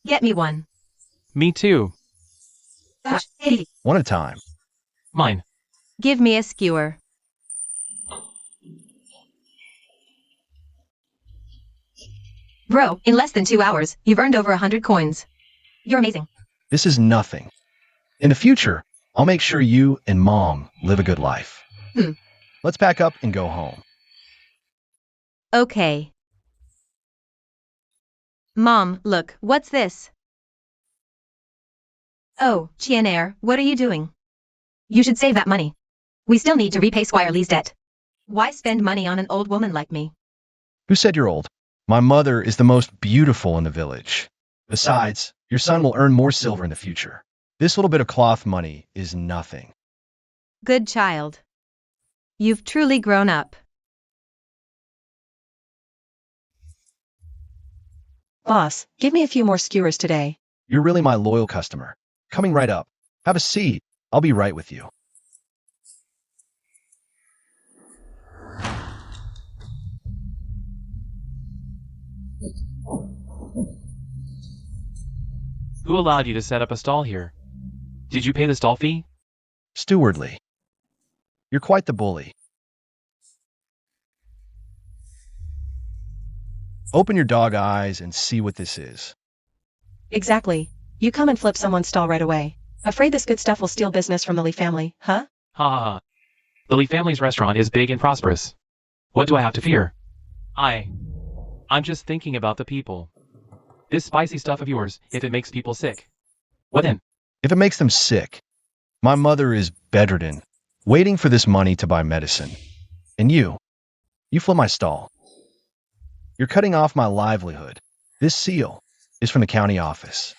Get me one. Me too. Hey, One at a time. Mine. give me a skewer. Bro, in less than 2 hours, you've earned over 100 coins. You're amazing. This is nothing. In the future, I'll make sure you and Mom live a good life. Let's pack up and go home. Okay. Mom, look, what's this? Oh, Qian, what are you doing? You should save that money. We still need to repay Squire Lee's debt. Why spend money on an old woman like me? Who said you're old? My mother is the most beautiful in the village. Besides, your son will earn more silver in the future. This little bit of cloth money is nothing. Good child. You've truly grown up. Boss, give me a few more skewers today. You're really my loyal customer. Coming right up. Have a seat. I'll be right with you. Who allowed you to set up a stall here? Did you pay the stall fee? Stewardly. You're quite the bully. Open your dog eyes and see what this is. Exactly. You come and flip someone's stall right away. Afraid this good stuff will steal business from the Lee family, huh? Ha ha ha. The Lee family's restaurant is big and prosperous. What do I have to fear? I'm just thinking about the people. This spicy stuff of yours, if it makes people sick. What then? If it makes them sick, my mother is bedridden, waiting for this money to buy medicine. And you flip my stall. You're cutting off my livelihood. This seal is from the county office.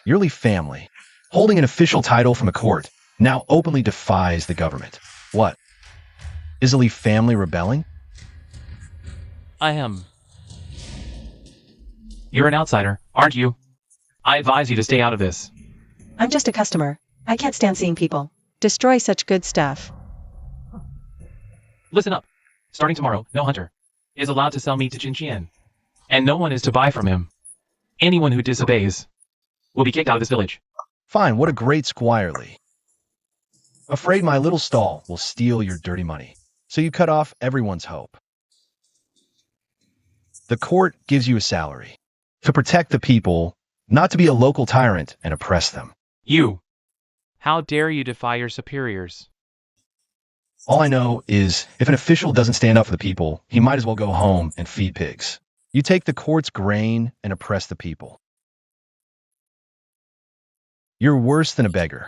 Your Lee family, holding an official title from a court, now openly defies the government. What? Is the Lee family rebelling? I am. You're an outsider, aren't you? I advise you to stay out of this. I'm just a customer. I can't stand seeing people destroy such good stuff. Listen up. Starting tomorrow, no hunter is allowed to sell meat to Chen Qian, and no one is to buy from him. Anyone who disobeys will be kicked out of this village. Fine, what a great Squire Lee. Afraid my little stall will steal your dirty money, so you cut off everyone's hope. The court gives you a salary to protect the people, not to be a local tyrant and oppress them. You! How dare you defy your superiors? All I know is if an official doesn't stand up for the people, he might as well go home and feed pigs. You take the court's grain and oppress the people. You're worse than a beggar.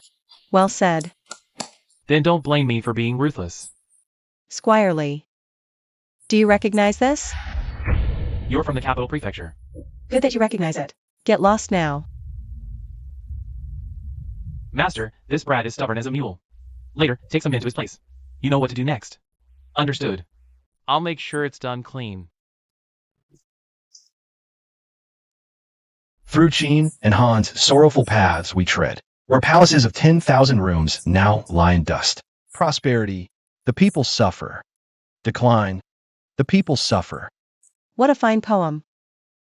Well said. Then don't blame me for being ruthless. Squire Lee. Do you recognize this? You're from the capital prefecture. Good that you recognize it. Get lost now. Master, this brat is stubborn as a mule. Later, take some men to his place. You know what to do next. Understood. I'll make sure it's done clean. Through Chen and Han's sorrowful paths we tread, where palaces of 10,000 rooms now lie in dust. Prosperity, the people suffer. Decline, the people suffer. What a fine poem.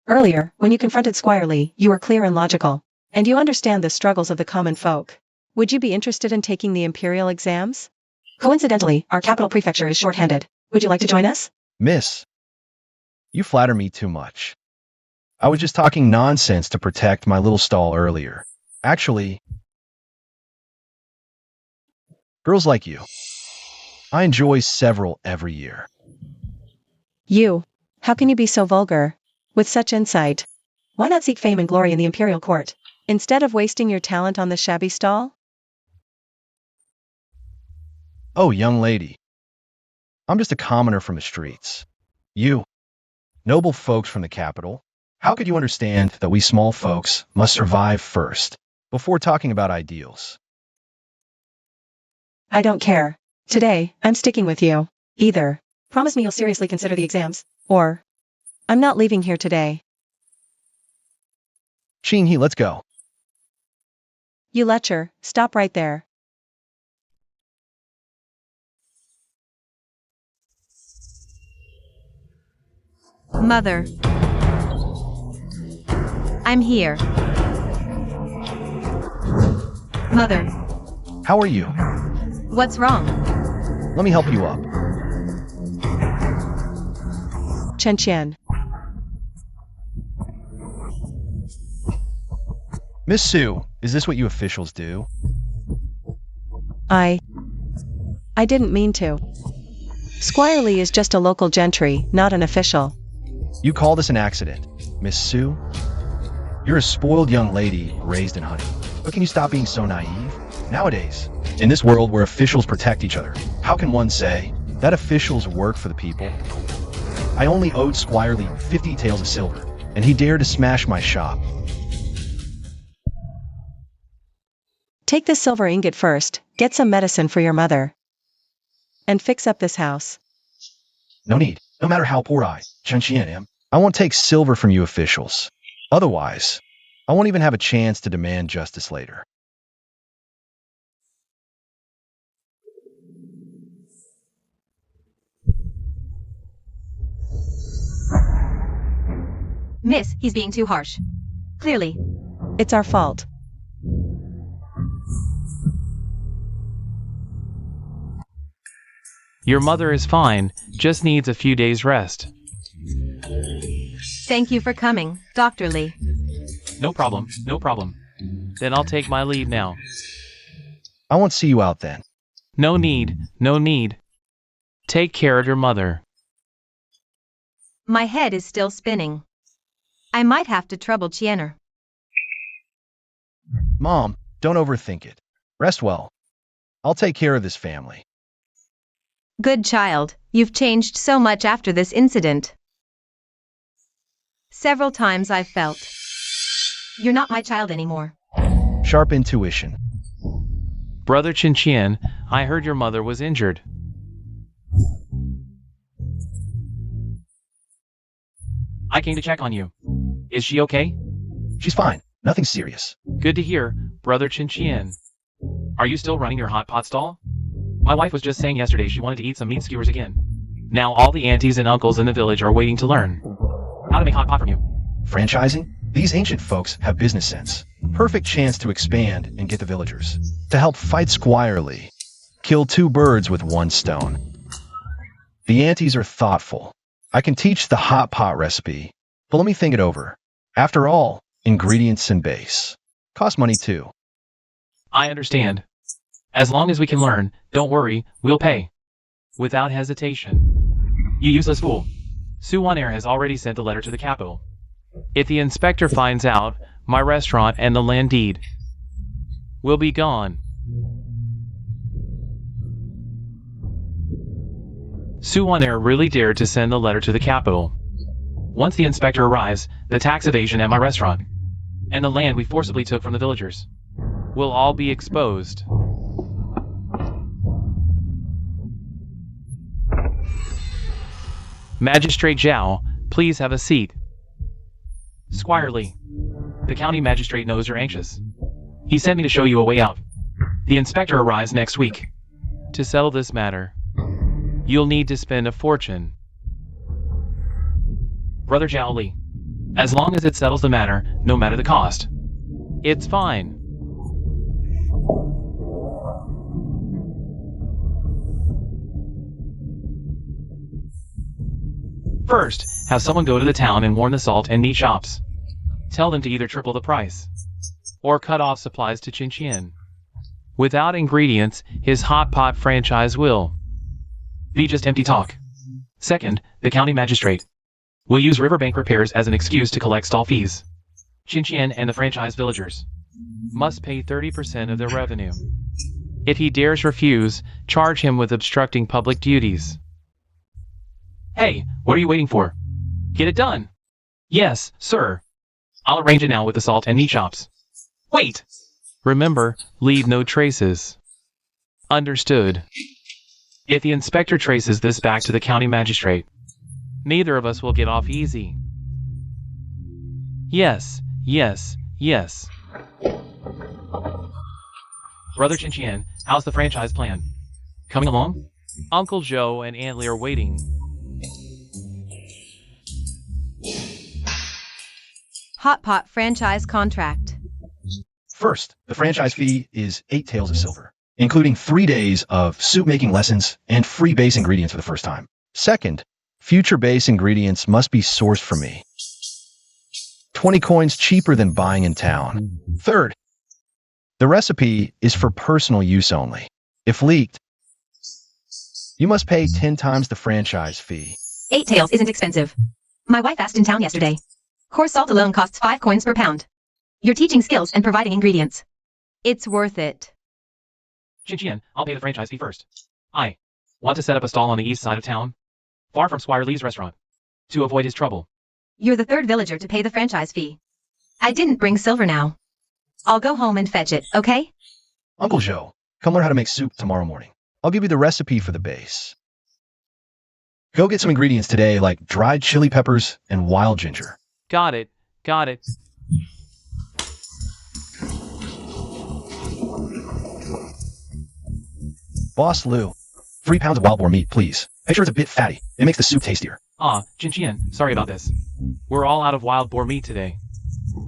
Earlier, when you confronted Squire Lee, you were clear and logical, and you understand the struggles of the common folk. Would you be interested in taking the imperial exams? Coincidentally, our capital prefecture is short-handed. Would you like to join us? Miss, you flatter me too much. I was just talking nonsense to protect my little stall earlier. Actually, girls like you, I enjoy several every year. You. How can you be so vulgar? With such insight. Why not seek fame and glory in the imperial court, instead of wasting your talent on the shabby stall? Oh, young lady, I'm just a commoner from the streets. You, noble folks from the capital, how could you understand that we small folks must survive first, before talking about ideals? I don't care. Today, I'm sticking with you. Either promise me you'll seriously consider the exams, or I'm not leaving here today. Chen He, let's go. You lecher, stop right there. Mother. I'm here. Mother, How are you? what's wrong? Let me help you up. Chen Qian. Miss Sue, is this what you officials do? I didn't mean to. Squire Lee is just a local gentry, not an official. You call this an accident, Miss Sue? You're a spoiled young lady raised in honey. But can you stop being so naive? Nowadays, in this world where officials protect each other, how can one say that officials work for the people? I only owed Squire Lee 50 taels of silver, and he dared to smash my shop. Take this silver ingot first, get some medicine for your mother, and fix up this house. No need. No matter how poor Chen Qian am, I won't take silver from you officials. Otherwise, I won't even have a chance to demand justice later. Miss, he's being too harsh. Clearly. It's our fault. Your mother is fine, just needs a few days rest. Thank you for coming, Dr. Lee. No problem, no problem. Then I'll take my leave now. I won't see you out then. No need, no need. Take care of your mother. My head is still spinning. I might have to trouble Qianer. Mom, don't overthink it. Rest well. I'll take care of this family. Good child, you've changed so much after this incident. Several times I've felt. You're not my child anymore. Sharp intuition. Brother Chen Qian, I heard your mother was injured. I came to check on you. Is she okay? She's fine. Nothing serious. Good to hear, Brother Chen Qian. Are you still running your Hotpot stall? My wife was just saying yesterday she wanted to eat some meat skewers again. Now all the aunties and uncles in the village are waiting to learn how to make Hotpot from you. Franchising? These ancient folks have business sense. Perfect chance to expand and get the villagers to help fight Squire Lee. Kill two birds with one stone. The aunties are thoughtful. I can teach the hot pot recipe, but let me think it over. After all, ingredients and base cost money too. I understand. As long as we can learn, don't worry, we'll pay. Without hesitation. You useless fool. Millionaire has already sent a letter to the capital. If the inspector finds out, my restaurant and the land deed will be gone. Millionaire really dared to send the letter to the capital. Once the inspector arrives, the tax evasion at my restaurant and the land we forcibly took from the villagers will all be exposed. Magistrate Zhao, please have a seat. Squire Lee, the county magistrate knows you're anxious. He sent me to show you a way out. The inspector arrives next week. To settle this matter, you'll need to spend a fortune. Brother Zhao Li, as long as it settles the matter, no matter the cost, it's fine. First, have someone go to the town and warn the salt and meat shops. Tell them to either triple the price or cut off supplies to Chen Qian. Without ingredients, his hot pot franchise will be just empty talk. Second, the county magistrate will use riverbank repairs as an excuse to collect stall fees. Chen Qian and the franchise villagers must pay 30% of their revenue. If he dares refuse, charge him with obstructing public duties. Hey, what are you waiting for? Get it done. Yes, sir. I'll arrange it now with the salt and meat shops. Wait! Remember, leave no traces. Understood. If the inspector traces this back to the county magistrate, neither of us will get off easy. Yes, yes, yes. Brother Chen Qian, how's the franchise plan? Coming along? Uncle Joe and Aunt Lee are waiting. Hotpot franchise contract. First, the franchise fee is 8 taels of silver, including 3 days of soup-making lessons and free base ingredients for the first time. Second, future base ingredients must be sourced for me. 20 coins cheaper than buying in town. Third, the recipe is for personal use only. If leaked, you must pay 10 times the franchise fee. 8 taels isn't expensive. My wife asked in town yesterday. Coarse salt alone costs 5 coins per pound. You're teaching skills and providing ingredients. It's worth it. Chen Qian, I'll pay the franchise fee first. I want to set up a stall on the east side of town, far from Squire Lee's restaurant, to avoid his trouble. You're the third villager to pay the franchise fee. I didn't bring silver now. I'll go home and fetch it, okay? Uncle Joe, come learn how to make soup tomorrow morning. I'll give you the recipe for the base. Go get some ingredients today like dried chili peppers and wild ginger. Got it. Got it. Boss Lou, 3 pounds of wild boar meat, please. Make sure it's a bit fatty. It makes the soup tastier. Chen Qian, sorry about this. We're all out of wild boar meat today.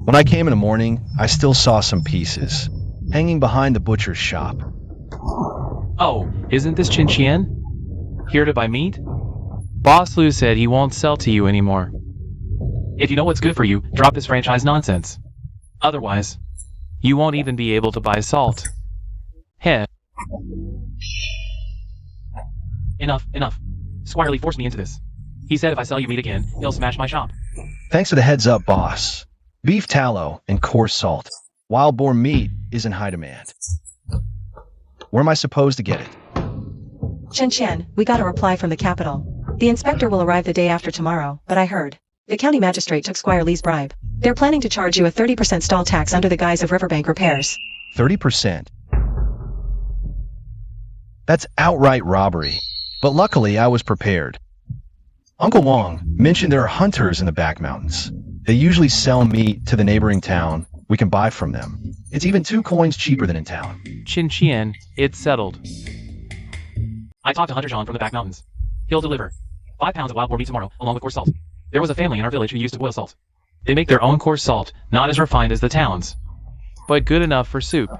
When I came in the morning, I still saw some pieces hanging behind the butcher's shop. Oh, isn't this Chen Qian? Here to buy meat? Boss Lou said he won't sell to you anymore. If you know what's good for you, drop this franchise nonsense. Otherwise, you won't even be able to buy salt. Heh. Enough. Squire Lee forced me into this. He said if I sell you meat again, he'll smash my shop. Thanks for the heads up, boss. Beef tallow and coarse salt. Wild boar meat is in high demand. Where am I supposed to get it? Chen Qian, we got a reply from the capital. The inspector will arrive the day after tomorrow, but I heard. The county magistrate took Squire Lee's bribe. They're planning to charge you a 30% stall tax under the guise of riverbank repairs. 30%? That's outright robbery. But luckily, I was prepared. Uncle Wong mentioned there are hunters in the back mountains. They usually sell meat to the neighboring town. We can buy from them. It's even 2 coins cheaper than in town. Chen Qian, it's settled. I talked to Hunter John from the back mountains. He'll deliver 5 pounds of wild boar meat tomorrow, along with coarse salt. There was a family in our village who used to boil salt. They make their own coarse salt, not as refined as the towns, but good enough for soup.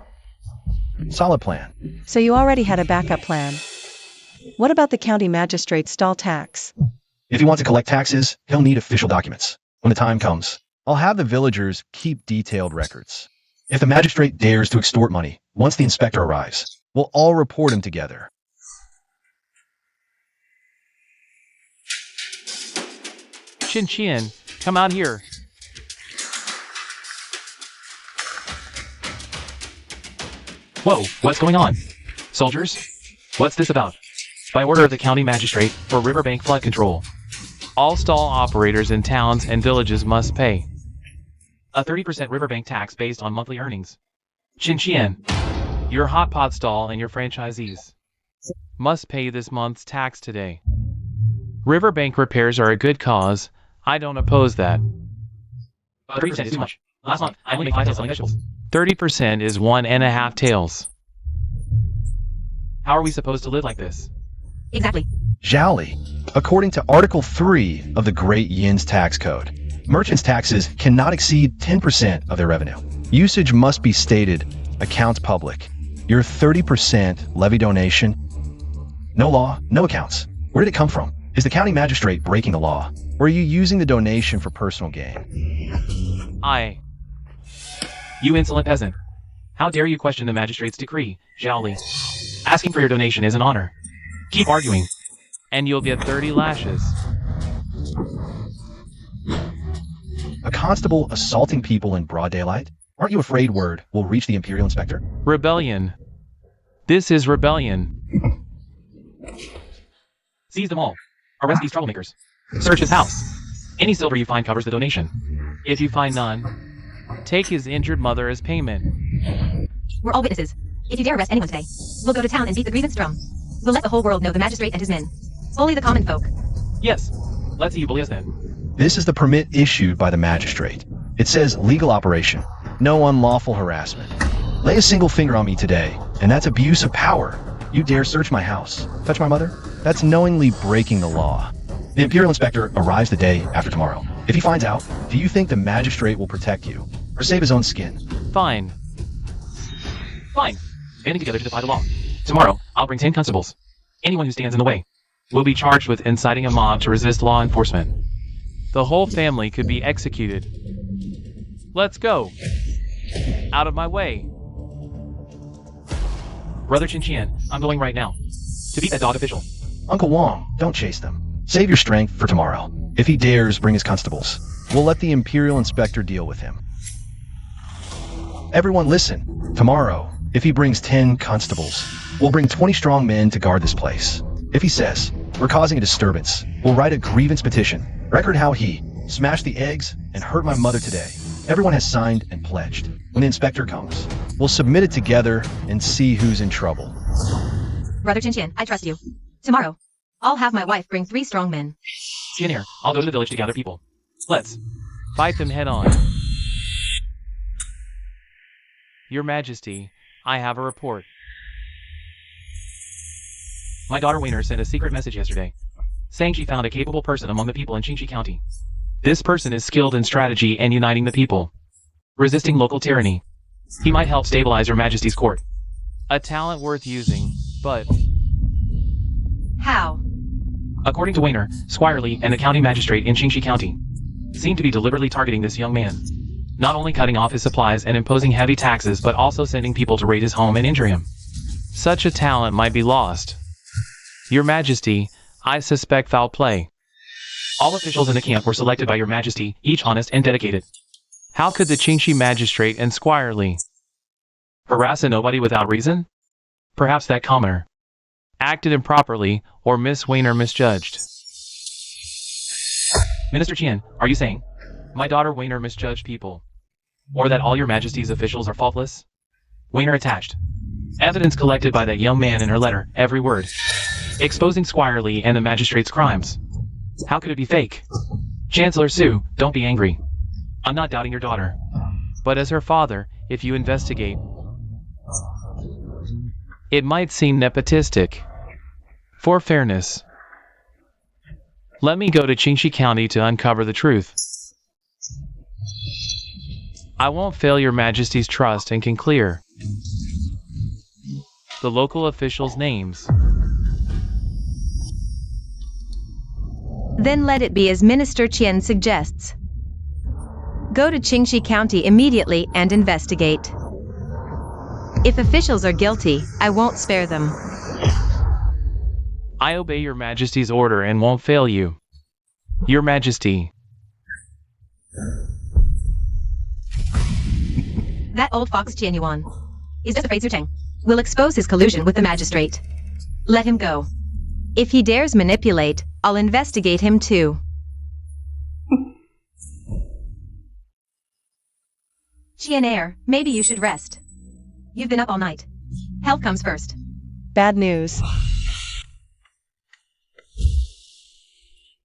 Solid plan. So you already had a backup plan. What about the county magistrate's stall tax? If he wants to collect taxes, he'll need official documents. When the time comes, I'll have the villagers keep detailed records. If the magistrate dares to extort money, once the inspector arrives, we'll all report him together. Chen Qian, come out here. Whoa, what's going on? Soldiers? What's this about? By order of the county magistrate for riverbank flood control, all stall operators in towns and villages must pay a 30% riverbank tax based on monthly earnings. Chen Qian, your Hotpot stall and your franchisees must pay this month's tax today. Riverbank repairs are a good cause. I don't oppose that. But 30% is too much. Last month, I only made 5 taels selling vegetables. 30% is 1.5 taels. How are we supposed to live like this? Exactly. Zhaoli, according to Article 3 of the Great Yin's Tax Code, merchants' taxes cannot exceed 10% of their revenue. Usage must be stated, accounts public. Your 30% levy donation? No law, no accounts. Where did it come from? Is the county magistrate breaking the law? Or are you using the donation for personal gain? You insolent peasant. How dare you question the magistrate's decree, Zhaoli? Asking for your donation is an honor. Keep arguing, and you'll get 30 lashes. A constable assaulting people in broad daylight? Aren't you afraid word will reach the Imperial Inspector? Rebellion. This is rebellion. Seize them all. Arrest these troublemakers. Search his house. Any silver you find covers the donation. If you find none, take his injured mother as payment. We're all witnesses. If you dare arrest anyone today, we'll go to town and beat the grievance drum. We'll let the whole world know the magistrate and his men. Bully the common folk. Yes. Let's see you bully us then. This is the permit issued by the magistrate. It says legal operation. No unlawful harassment. Lay a single finger on me today, and that's abuse of power. You dare search my house, touch my mother? That's knowingly breaking the law. The Imperial Inspector arrives the day after tomorrow. If he finds out, do you think the magistrate will protect you, or save his own skin? Fine. Fine. Banding together to defy the law. Tomorrow, I'll bring 10 constables. Anyone who stands in the way will be charged with inciting a mob to resist law enforcement. The whole family could be executed. Let's go. Out of my way. Brother Chen Qian, I'm going right now. To beat that dog official. Uncle Wong, don't chase them. Save your strength for tomorrow. If he dares, bring his constables. We'll let the Imperial Inspector deal with him. Everyone listen. Tomorrow, if he brings 10 constables, we'll bring 20 strong men to guard this place. If he says, we're causing a disturbance, we'll write a grievance petition. Record how he smashed the eggs and hurt my mother today. Everyone has signed and pledged. When the inspector comes, we'll submit it together and see who's in trouble. Brother Chen Qian, I trust you. Tomorrow, I'll have my wife bring 3 strong men. Millionaire, I'll go to the village to gather people. Let's fight them head on. Your Majesty, I have a report. My daughter Weiner sent a secret message yesterday, saying she found a capable person among the people in Qingxi County. This person is skilled in strategy and uniting the people, resisting local tyranny. He might help stabilize Your Majesty's court. A talent worth using, but... How? According to Weiner, Squire Lee and the county magistrate in Qingxi County seem to be deliberately targeting this young man, not only cutting off his supplies and imposing heavy taxes, but also sending people to raid his home and injure him. Such a talent might be lost. Your Majesty, I suspect foul play. All officials in the camp were selected by Your Majesty, each honest and dedicated. How could the Qingxi magistrate and Squire Lee harass a nobody without reason? Perhaps that commoner acted improperly, or Miss Weiner misjudged. Minister Qian, are you saying my daughter Weiner misjudged people, or that all Your Majesty's officials are faultless? Weiner attached evidence collected by that young man in her letter, every word, exposing Squire Lee and the magistrate's crimes. How could it be fake? Chancellor Su, don't be angry. I'm not doubting your daughter. But as her father, if you investigate, it might seem nepotistic. For fairness, let me go to Qingxi County to uncover the truth. I won't fail Your Majesty's trust and can clear the local officials' names. Then let it be as Minister Qian suggests. Go to Qingxi County immediately and investigate. If officials are guilty, I won't spare them. I obey Your Majesty's order and won't fail you. Your Majesty. That old fox Qian Yuan is just afraid Su Cheng will expose his collusion with the magistrate. Let him go. If he dares manipulate, I'll investigate him too. Qian, maybe you should rest. You've been up all night. Health comes first. Bad news.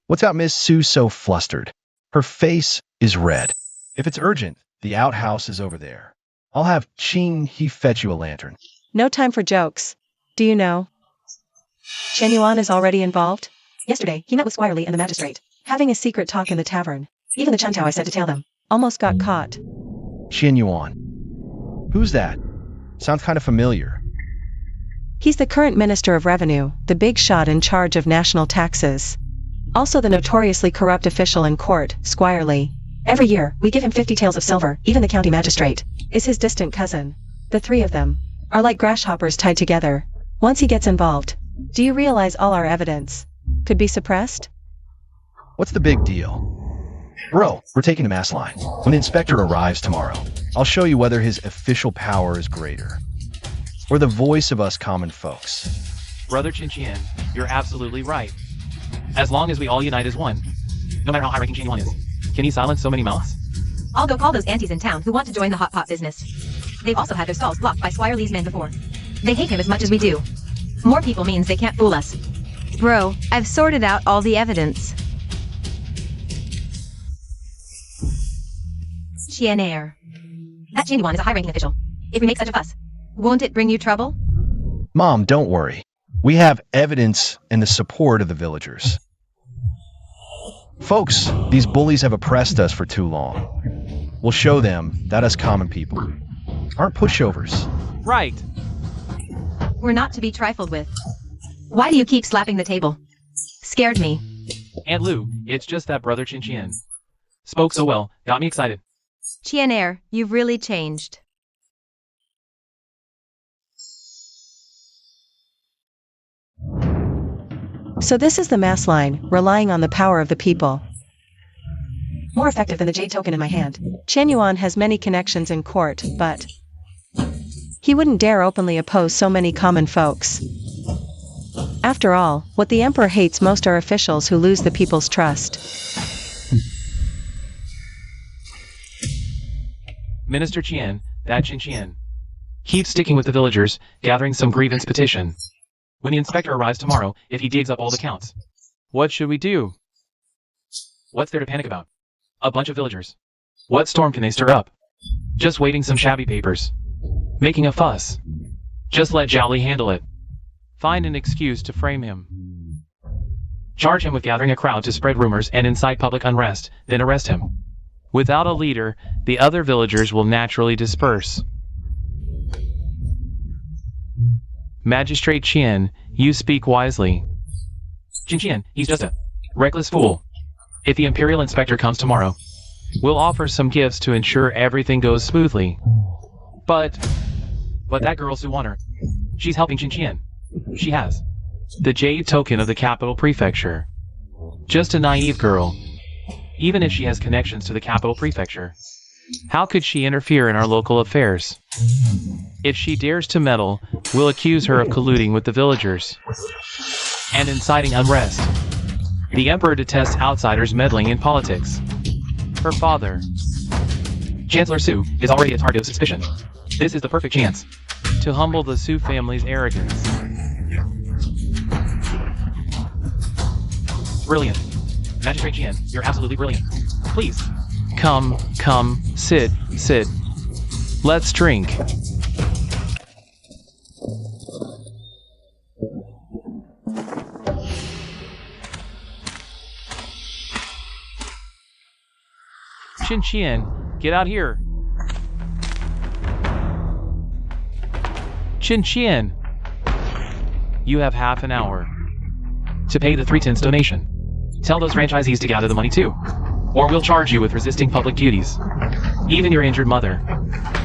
What's out Miss Sue's so flustered? Her face is red. If it's urgent, the outhouse is over there. I'll have Qing he fetch you a lantern. No time for jokes. Do you know? Chen Yuan is already involved? Yesterday, he met with Squire Lee and the magistrate, having a secret talk in the tavern. Even the Chuntao I said to tail them almost got caught. Chen Yuan. Who's that? Sounds kind of familiar. He's the current Minister of Revenue, the big shot in charge of national taxes. Also the notoriously corrupt official in court, Squire Lee. Every year, we give him 50 taels of silver. Even the county magistrate is his distant cousin. The 3 of them are like grasshoppers tied together. Once he gets involved, do you realize all our evidence could be suppressed? What's the big deal? Bro, we're taking the mass line. When the inspector arrives tomorrow, I'll show you whether his official power is greater, or the voice of us common folks. Brother Chen Qian, you're absolutely right. As long as we all unite as one, no matter how high-ranking Chen Yuan is, can he silence so many mouths? I'll go call those aunties in town who want to join the Hotpot business. They've also had their stalls blocked by Squire Lee's men before. They hate him as much as we do. More people means they can't fool us. Bro, I've sorted out all the evidence. Qian. That Chen Yuan is a high-ranking official. If we make such a fuss, won't it bring you trouble? Mom, don't worry. We have evidence and the support of the villagers. Folks, these bullies have oppressed us for too long. We'll show them that us common people aren't pushovers. Right. We're not to be trifled with. Why do you keep slapping the table? Scared me. Aunt Lou, it's just that brother Chen Qian. Spoke so well, got me excited. Qian, you've really changed. So this is the mass line, relying on the power of the people. More effective than the jade token in my hand. Chen Yuan has many connections in court, but he wouldn't dare openly oppose so many common folks. After all, what the emperor hates most are officials who lose the people's trust. Minister Qian, that Chen Qian. Keep sticking with the villagers, gathering some grievance petition. When the inspector arrives tomorrow, if he digs up all the counts. What should we do? What's there to panic about? A bunch of villagers. What storm can they stir up? Just waiting some shabby papers. Making a fuss. Just let Zhao Li handle it. Find an excuse to frame him. Charge him with gathering a crowd to spread rumors and incite public unrest, then arrest him. Without a leader, the other villagers will naturally disperse. Magistrate Qian, you speak wisely. Chen Qian, he's just a reckless fool. If the Imperial Inspector comes tomorrow, we'll offer some gifts to ensure everything goes smoothly. But that girl Su Honor, she's helping Chen Qian. She has the jade token of the capital prefecture. Just a naive girl. Even if she has connections to the capital prefecture, how could she interfere in our local affairs? If she dares to meddle, we'll accuse her of colluding with the villagers and inciting unrest. The emperor detests outsiders meddling in politics. Her father, Chancellor Su, is already a target of suspicion. This is the perfect chance to humble the Su family's arrogance. Brilliant. Magistrate Qian, you're absolutely brilliant. Please. Come, sit. Let's drink. Chen Qian, get out here. Chen Qian, you have half an hour to pay the 3/10 donation. Tell those franchisees to gather the money too, or we'll charge you with resisting public duties. Even your injured mother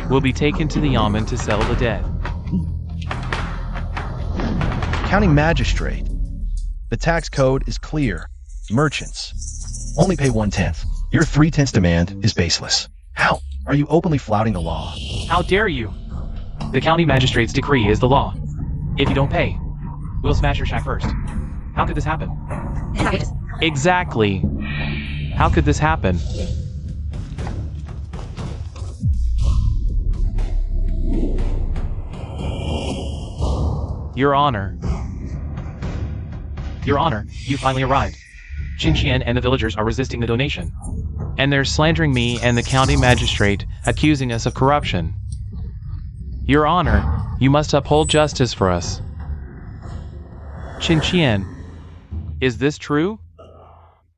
will be taken to the yamen to settle the debt. County Magistrate. The tax code is clear. Merchants only pay 1/10. Your 3/10 demand is baseless. How are you openly flouting the law? How dare you? The county magistrate's decree is the law. If you don't pay, we'll smash your shack first. How could this happen? Exactly. How could this happen? Your Honor. Your Honor, you finally arrived. Chen Qian and the villagers are resisting the donation. And they're slandering me and the county magistrate, accusing us of corruption. Your Honor, you must uphold justice for us. Chen Qian, is this true?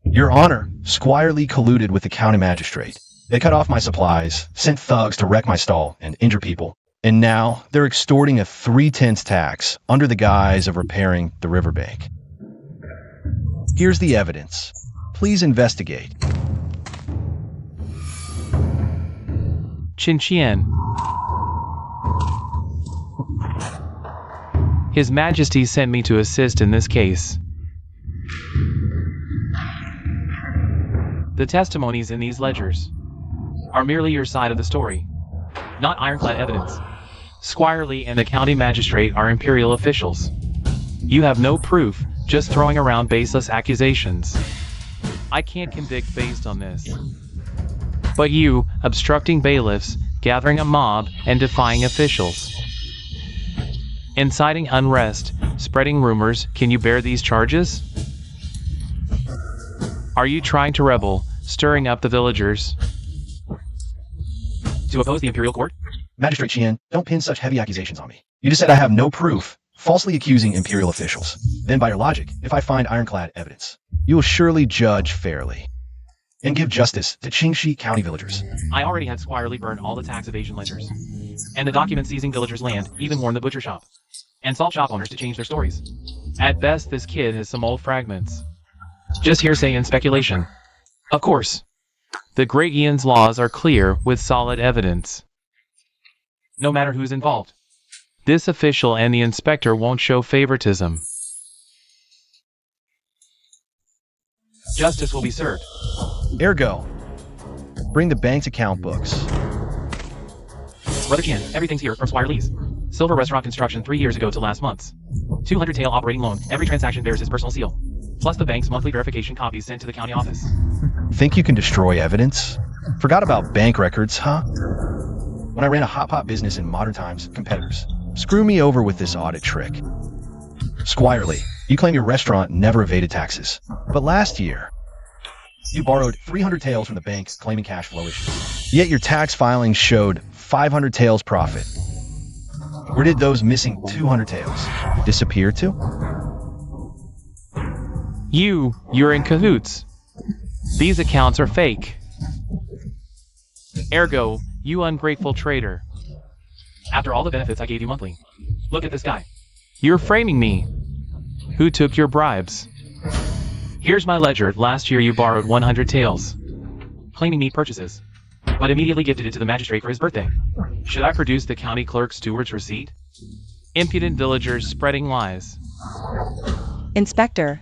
Your Honor, Squire Li colluded with the county magistrate. They cut off my supplies, sent thugs to wreck my stall and injure people. And now they're extorting a 3/10 tax under the guise of repairing the riverbank. Here's the evidence. Please investigate. Chen Qian. His Majesty sent me to assist in this case. The testimonies in these ledgers are merely your side of the story, not ironclad evidence. Squire Li and the county magistrate are imperial officials. You have no proof, just throwing around baseless accusations. I can't convict based on this. But you, obstructing bailiffs, gathering a mob, and defying officials. Inciting unrest, spreading rumors, can you bear these charges? Are you trying to rebel, stirring up the villagers? To oppose the imperial court? Magistrate Qian, don't pin such heavy accusations on me. You just said I have no proof, falsely accusing imperial officials. Then by your logic, if I find ironclad evidence, you will surely judge fairly and give justice to Qingxi County villagers. I already had Squire Li burn all the tax evasion ledgers. And the documents seizing villagers' land even warn the butcher shop and salt shop owners to change their stories. At best, this kid has some old fragments. Just hearsay and speculation. Of course. The Great Ian's laws are clear with solid evidence. No matter who's involved. This official and the inspector won't show favoritism. Justice will be served. Ergo, bring the bank's account books. Brother Qian, everything's here from Squire Lee's. Silver restaurant construction 3 years ago to last month's. 200 tail operating loan. Every transaction bears his personal seal. Plus the bank's monthly verification copies sent to the county office. Think you can destroy evidence? Forgot about bank records, huh? When I ran a Hotpot business in modern times, competitors screw me over with this audit trick. Squire Lee, you claim your restaurant never evaded taxes. But last year, you borrowed 300 taels from the bank claiming cash flow issues. Yet your tax filings showed 500 taels profit. Where did those missing 200 taels disappear to? You're in cahoots. These accounts are fake. Ergo, you ungrateful traitor. After all the benefits I gave you monthly. Look at this guy. You're framing me. Who took your bribes? Here's my ledger. Last year you borrowed 100 taels, claiming meat purchases, but immediately gifted it to the magistrate for his birthday. Should I produce the county clerk's steward's receipt? Impudent villagers spreading lies. Inspector.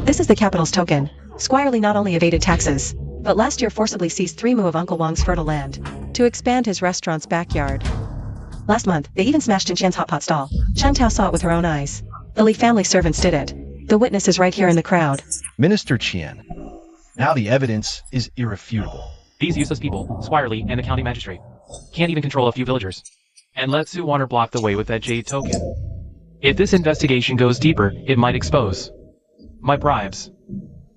This is the capital's token. Squire Lee not only evaded taxes, but last year forcibly seized 3 mu of Uncle Wang's fertile land to expand his restaurant's backyard. Last month, they even smashed Chen Qian's Hotpot stall. Chen Tao saw it with her own eyes. The Lee family servants did it. The witness is right here in the crowd. Minister Qian, now the evidence is irrefutable. These useless people, Squire Lee and the county magistrate, can't even control a few villagers. And let Sue Warner block the way with that jade token. If this investigation goes deeper, it might expose my bribes.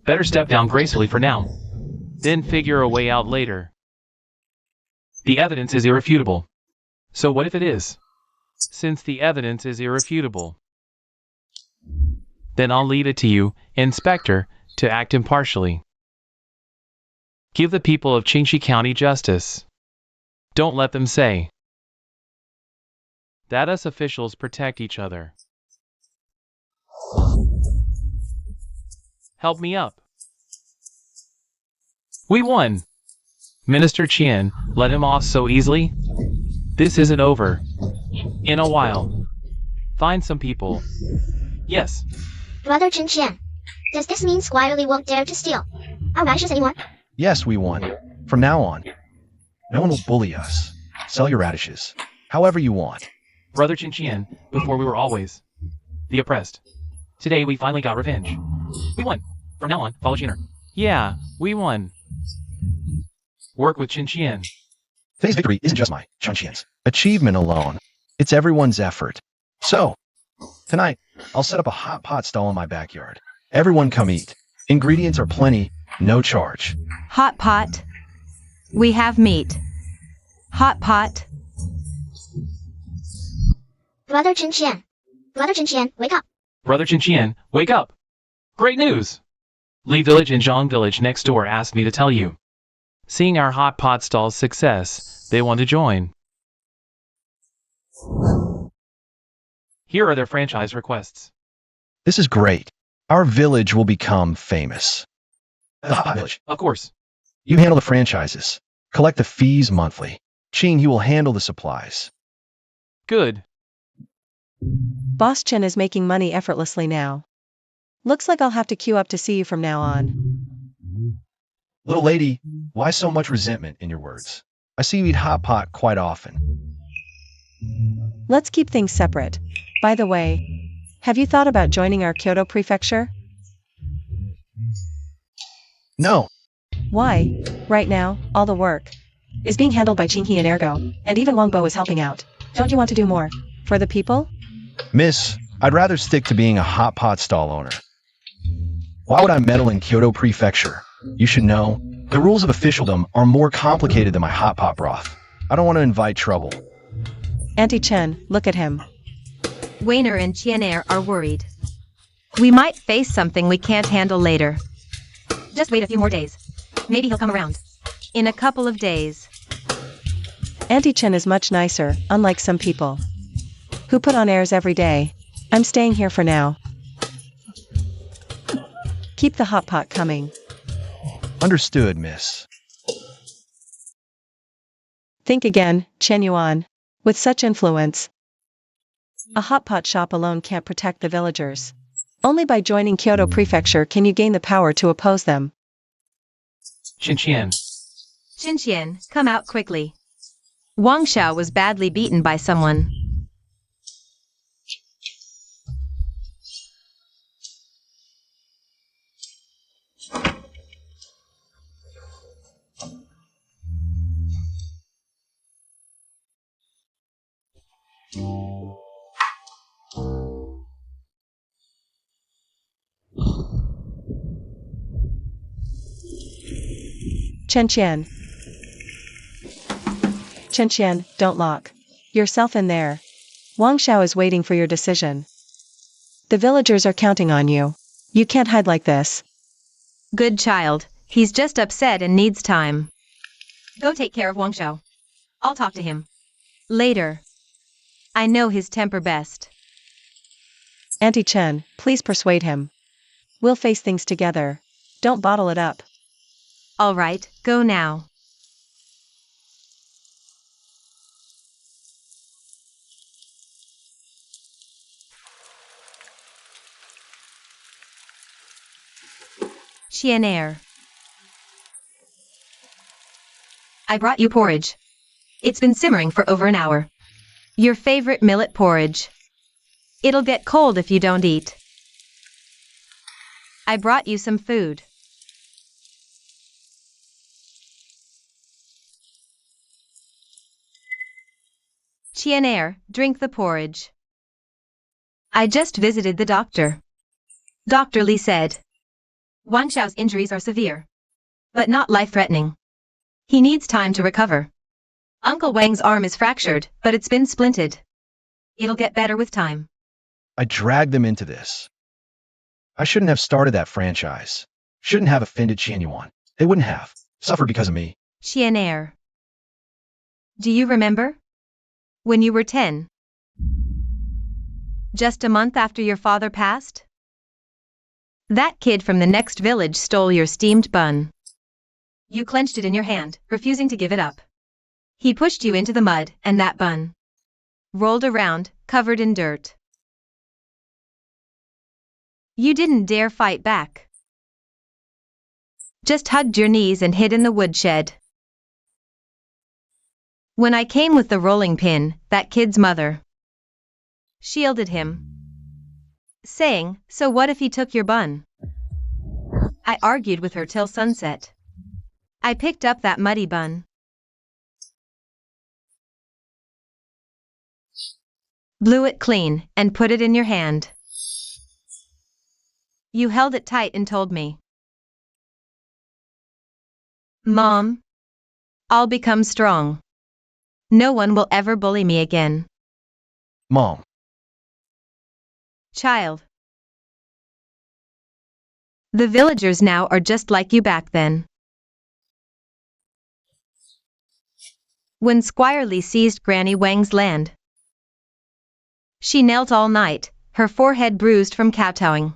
Better step down gracefully for now, then figure a way out later. The evidence is irrefutable. So what if it is? Since the evidence is irrefutable, then I'll leave it to you, Inspector, to act impartially. Give the people of Qingxi County justice. Don't let them say that us officials protect each other. Help me up. We won. Minister Qian, let him off so easily? This isn't over. In a while. Find some people. Yes. Brother Chen Qian, does this mean Squire Lee won't dare to steal our radishes anymore? Yes, we won. From now on, no one will bully us. Sell your radishes, however you want. Brother Chen Qian, before we were always the oppressed. Today we finally got revenge. We won. From now on, follow Qianer. Yeah, we won. Work with Chen Qian. Today's victory isn't just my, Chen Qian's, achievement alone. It's everyone's effort. So, tonight, I'll set up a hot pot stall in my backyard. Everyone come eat. Ingredients are plenty, no charge. Hot pot. We have meat. Hot pot. Brother Chen Qian. Brother Chen Qian, wake up. Brother Chen Qian, wake up. Great news. Li Village and Zhang Village next door asked me to tell you. Seeing our hot pot stall's success, they want to join. Here are their franchise requests. This is great. Our village will become famous. The Hot Pot Village. Of course. You handle the franchises. Collect the fees monthly. Qing, he will handle the supplies. Good. Boss Chen is making money effortlessly now. Looks like I'll have to queue up to see you from now on. Little lady, why so much resentment in your words? I see you eat hot pot quite often. Let's keep things separate. By the way, have you thought about joining our Kyoto prefecture? No. Why? Right now, all the work is being handled by Qinghe and Ergo, and even Longbo is helping out. Don't you want to do more for the people? Miss, I'd rather stick to being a hot pot stall owner. Why would I meddle in Kyoto prefecture? You should know, the rules of officialdom are more complicated than my hot pot broth. I don't want to invite trouble. Auntie Chen, look at him. Weiner and Qianair are worried. We might face something we can't handle later. Just wait a few more days. Maybe he'll come around. In a couple of days. Auntie Chen is much nicer, unlike some people who put on airs every day. I'm staying here for now. Keep the hot pot coming. Understood, miss. Think again, Chen Yuan. With such influence, a hot pot shop alone can't protect the villagers. Only by joining Kyoto Prefecture can you gain the power to oppose them. Chen Qian. Chen Qian, come out quickly. Wang Xiao was badly beaten by someone. Chen Qian. Chen Qian, don't lock yourself in there. Wang Xiao is waiting for your decision. The villagers are counting on you. You can't hide like this. Good child, he's just upset and needs time. Go take care of Wang Xiao. I'll talk to him later. I know his temper best. Auntie Chen, please persuade him. We'll face things together. Don't bottle it up. All right, go now. Millionaire. I brought you porridge. It's been simmering for over an hour. Your favorite millet porridge. It'll get cold if you don't eat. I brought you some food. Millionaire, drink the porridge. I just visited the doctor. Dr. Li said Wang Xiao's injuries are severe, but not life-threatening. He needs time to recover. Uncle Wang's arm is fractured, but it's been splinted. It'll get better with time. I dragged them into this. I shouldn't have started that franchise. Shouldn't have offended Chen Yuan. They wouldn't have suffered because of me. Millionaire. Do you remember? When you were 10. Just a month after your father passed? That kid from the next village stole your steamed bun. You clenched it in your hand, refusing to give it up. He pushed you into the mud, and that bun rolled around, covered in dirt. You didn't dare fight back. Just hugged your knees and hid in the woodshed. When I came with the rolling pin, that kid's mother shielded him, saying, "So what if he took your bun?" I argued with her till sunset. I picked up that muddy bun, blew it clean, and put it in your hand. You held it tight and told me, "Mom, I'll become strong. No one will ever bully me again." Mom. Child. The villagers now are just like you back then. When Squire Li seized Granny Wang's land, she knelt all night, her forehead bruised from kowtowing.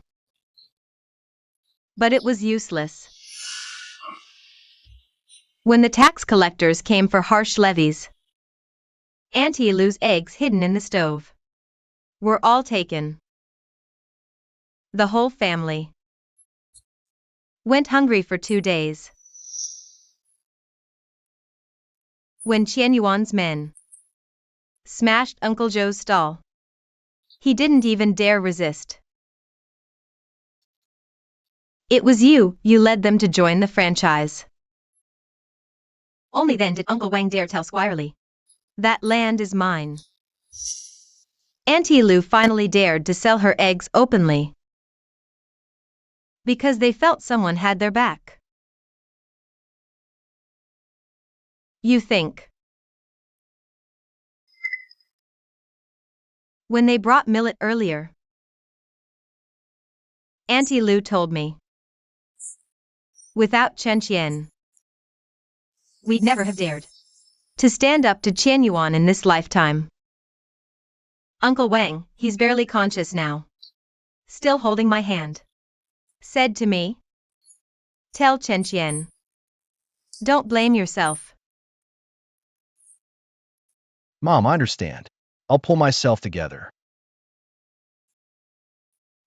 But it was useless. When the tax collectors came for harsh levies, Auntie Lu's eggs hidden in the stove were all taken. The whole family went hungry for 2 days. When Chen Yuan's men smashed Uncle Joe's stall, he didn't even dare resist. It was you led them to join the franchise. Only then did Uncle Wang dare tell Squire Li, "That land is mine." Auntie Lu finally dared to sell her eggs openly, because they felt someone had their back. You think. When they brought millet earlier, Auntie Lu told me, without Chen Qian, we'd never have dared. To stand up to Chen Yuan in this lifetime. Uncle Wang, he's barely conscious now. Still holding my hand. Said to me. Tell Chen Qian. Don't blame yourself. Mom, I understand. I'll pull myself together.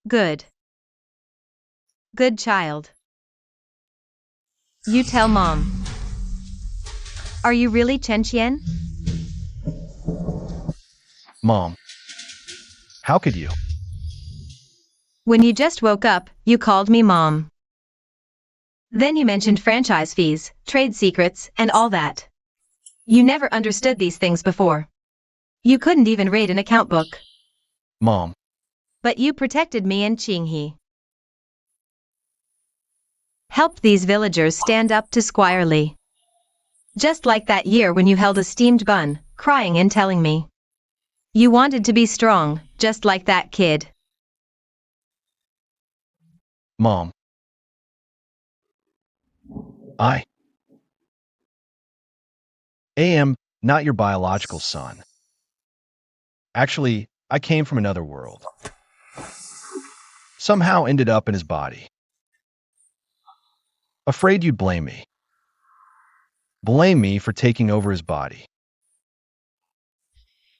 Good. Good child. You tell Mom. Are you really Chen Qian? Mom. How could you? When you just woke up, you called me Mom. Then you mentioned franchise fees, trade secrets, and all that. You never understood these things before. You couldn't even read an account book. Mom. But you protected me and Qinghe. Helped these villagers stand up to Squire Li. Just like that year when you held a steamed bun, crying and telling me. You wanted to be strong, just like that kid. Mom. I am not your biological son. Actually, I came from another world. Somehow ended up in his body. Afraid you'd blame me. Blame me for taking over his body.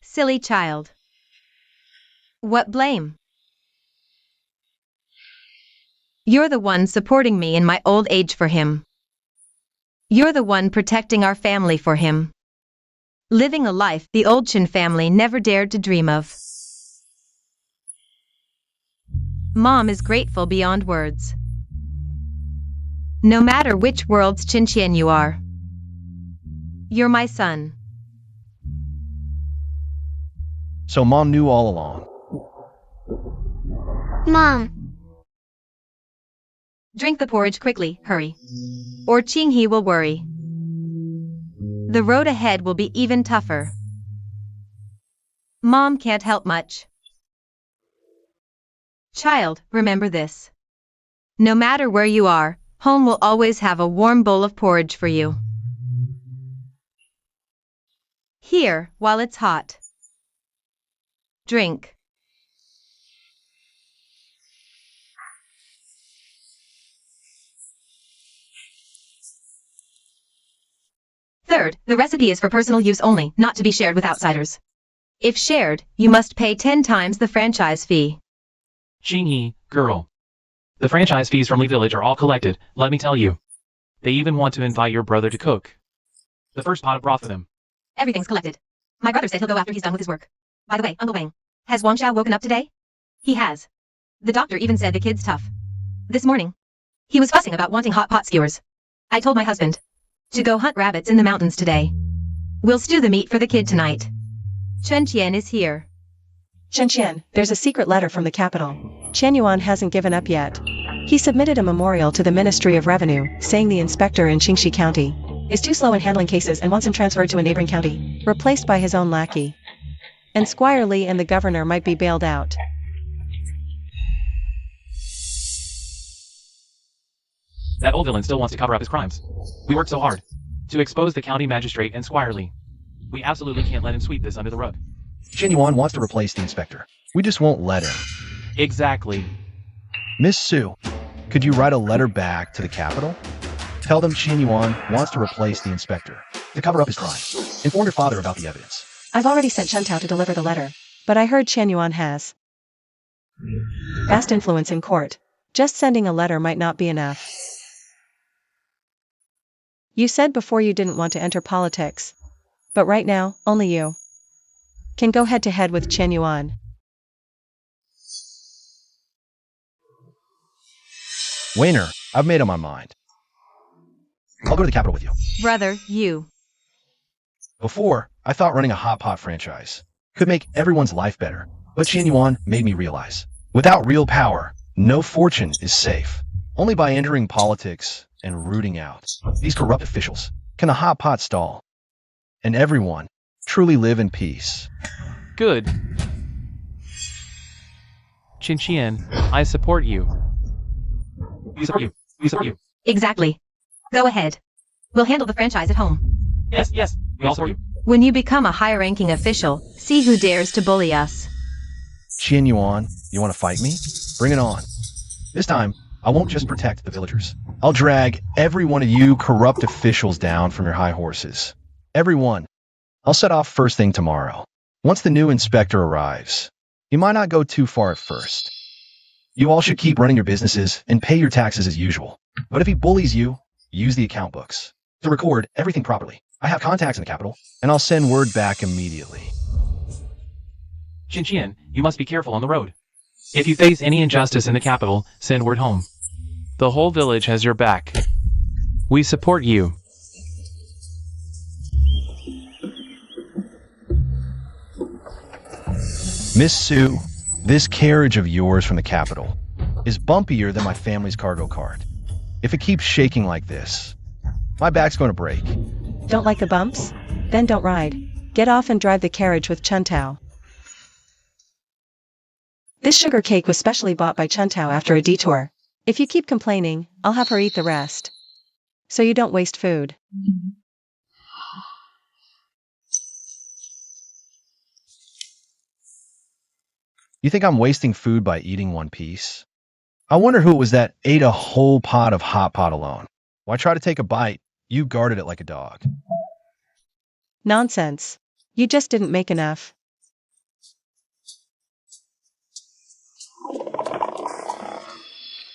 Silly child. What blame? You're the one supporting me in my old age for him. You're the one protecting our family for him. Living a life the old Chen family never dared to dream of. Mom is grateful beyond words. No matter which world's Chen Qian you are. You're my son. So Mom knew all along. Mom. Drink the porridge quickly, hurry. Or Qinghe will worry. The road ahead will be even tougher. Mom can't help much. Child, remember this. No matter where you are, home will always have a warm bowl of porridge for you. Here, while it's hot. Drink. Third, the recipe is for personal use only, not to be shared with outsiders. If shared, you must pay 10 times the franchise fee. Qinghe, girl. The franchise fees from Li Village are all collected, let me tell you. They even want to invite your brother to cook the first pot of broth for them. Everything's collected. My brother said he'll go after he's done with his work. By the way, Uncle Wang, has Wang Xiao woken up today? He has. The doctor even said the kid's tough. This morning, he was fussing about wanting hot pot skewers. I told my husband to go hunt rabbits in the mountains today. We'll stew the meat for the kid tonight. Chen Qian is here. Chen Qian, there's a secret letter from the capital. Chen Yuan hasn't given up yet. He submitted a memorial to the Ministry of Revenue, saying the inspector in Qingxi County is too slow in handling cases and wants him transferred to a neighboring county, replaced by his own lackey. And Squire Li and the governor might be bailed out. That old villain still wants to cover up his crimes. We worked so hard to expose the county magistrate and Squire Li. We absolutely can't let him sweep this under the rug. Chen Yuan wants to replace the inspector. We just won't let him. Exactly. Miss Sue, could you write a letter back to the capital? Tell them Chen Yuan wants to replace the inspector to cover up his crime. Inform your father about the evidence. I've already sent Chen Tao to deliver the letter, but I heard Chen Yuan has vast influence in court. Just sending a letter might not be enough. You said before you didn't want to enter politics. But right now, only you can go head to head with Chen Yuan. Wayner, I've made up my mind. I'll go to the capital with you. Brother, you. Before, I thought running a Hotpot franchise could make everyone's life better. But Chen Yuan made me realize, without real power, no fortune is safe. Only by entering politics and rooting out these corrupt officials can the Hotpot stall, and everyone truly live in peace. Good. Chen Qian, I support you. We support you. We support you. Exactly. Go ahead. We'll handle the franchise at home. Yes, yes, We all support you. When you become a high-ranking official, see who dares to bully us. Chen Yuan, you want to fight me? Bring it on. This time, I won't just protect the villagers. I'll drag every one of you corrupt officials down from your high horses. Every one. I'll set off first thing tomorrow. Once the new inspector arrives, you might not go too far at first. You all should keep running your businesses and pay your taxes as usual. But if he bullies you, use the account books to record everything properly. I have contacts in the capital, and I'll send word back immediately. Chen Qian, you must be careful on the road. If you face any injustice in the capital, send word home. The whole village has your back. We support you. Miss Sue, this carriage of yours from the capital is bumpier than my family's cargo cart. If it keeps shaking like this, my back's going to break. Don't like the bumps? Then don't ride. Get off and drive the carriage with Chen Tao. This sugar cake was specially bought by Chen Tao after a detour. If you keep complaining, I'll have her eat the rest. So you don't waste food. You think I'm wasting food by eating one piece? I wonder who it was that ate a whole pot of Hotpot alone. Why try to take a bite? You guarded it like a dog. Nonsense. You just didn't make enough.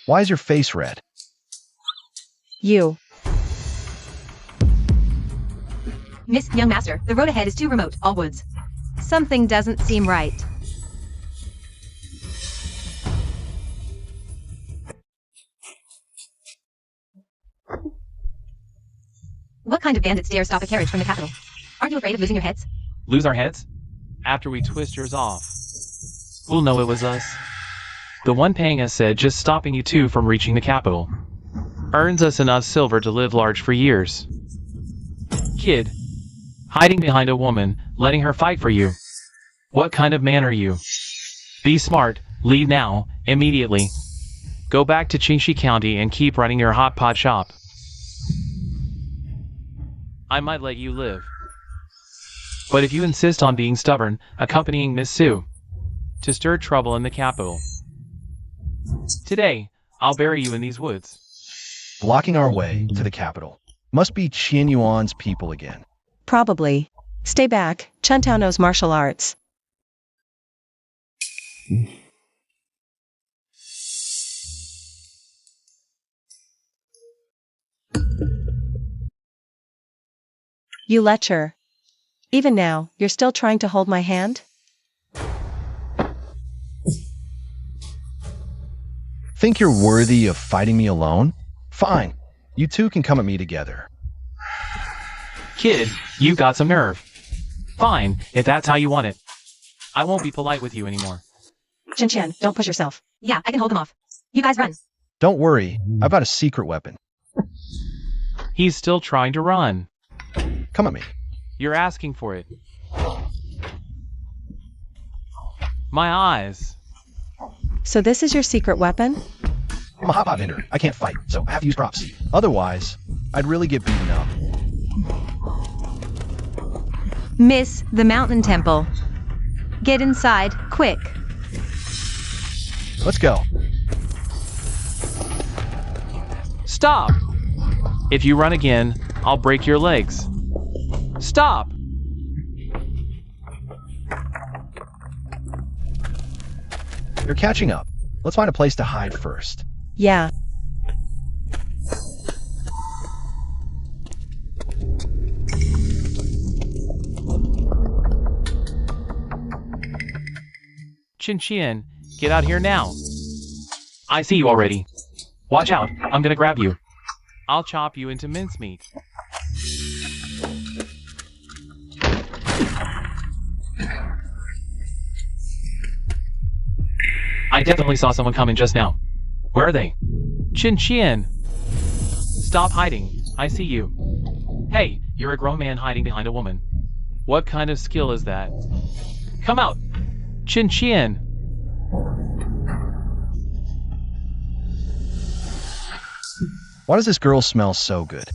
Why is your face red? You. Miss, young master, the road ahead is too remote, all woods. Something doesn't seem right. What kind of bandits dare stop a carriage from the capital? Aren't you afraid of losing your heads? Lose our heads? After we twist yours off. Who'll know it was us? The one paying us said just stopping you two from reaching the capital earns us enough silver to live large for years. Kid, hiding behind a woman, letting her fight for you. What kind of man are you? Be smart, leave now, immediately. Go back to Qingxi County and keep running your hot pot shop. I might let you live. But if you insist on being stubborn, accompanying Miss Sue to stir trouble in the capital, today, I'll bury you in these woods. Blocking our way to the capital. Must be Chen Yuan's people again. Probably. Stay back. Chen Tao knows martial arts. You lecher. Even now, you're still trying to hold my hand? Think you're worthy of fighting me alone? Fine. You two can come at me together. Kid, you've got some nerve. Fine, if that's how you want it. I won't be polite with you anymore. Chen Qian, don't push yourself. Yeah, I can hold them off. You guys run. Don't worry, I've got a secret weapon. He's still trying to run. Come at me. You're asking for it. My eyes. So this is your secret weapon? I'm a hot vendor. I can't fight, so I have to use props. Otherwise, I'd really get beaten up. Miss, the mountain temple. Get inside, quick. Let's go. Stop! If you run again, I'll break your legs. Stop! You're catching up. Let's find a place to hide first. Yeah. Chen Qian, get out here now. I see you already. Watch out, I'm gonna grab you. I'll chop you into mincemeat. I definitely saw someone coming just now. Where are they? Chen Qian! Stop hiding. I see you. Hey, you're a grown man hiding behind a woman. What kind of skill is that? Come out! Chen Qian! Why does this girl smell so good?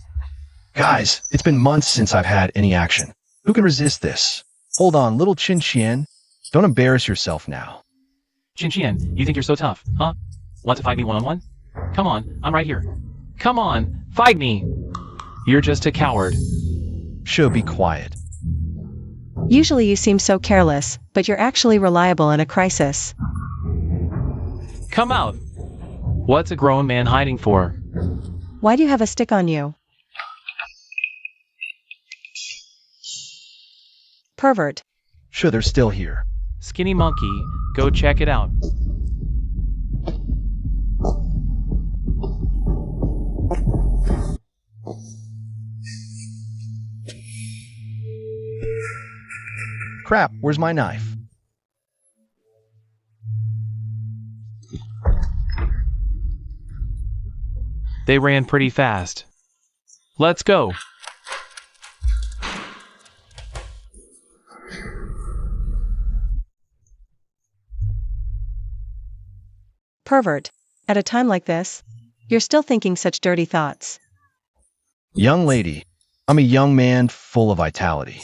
Guys, it's been months since I've had any action. Who can resist this? Hold on, little Chen Qian. Don't embarrass yourself now. Chen Qian, you think you're so tough, huh? Want to fight me one-on-one? Come on, I'm right here. Come on, fight me! You're just a coward. Should be quiet. Usually you seem so careless, but you're actually reliable in a crisis. Come out! What's a grown man hiding for? Why do you have a stick on you? Pervert. Sure, they're still here. Skinny monkey, go check it out. Crap, where's my knife? They ran pretty fast. Let's go. Pervert. At a time like this, you're still thinking such dirty thoughts. Young lady, I'm a young man full of vitality.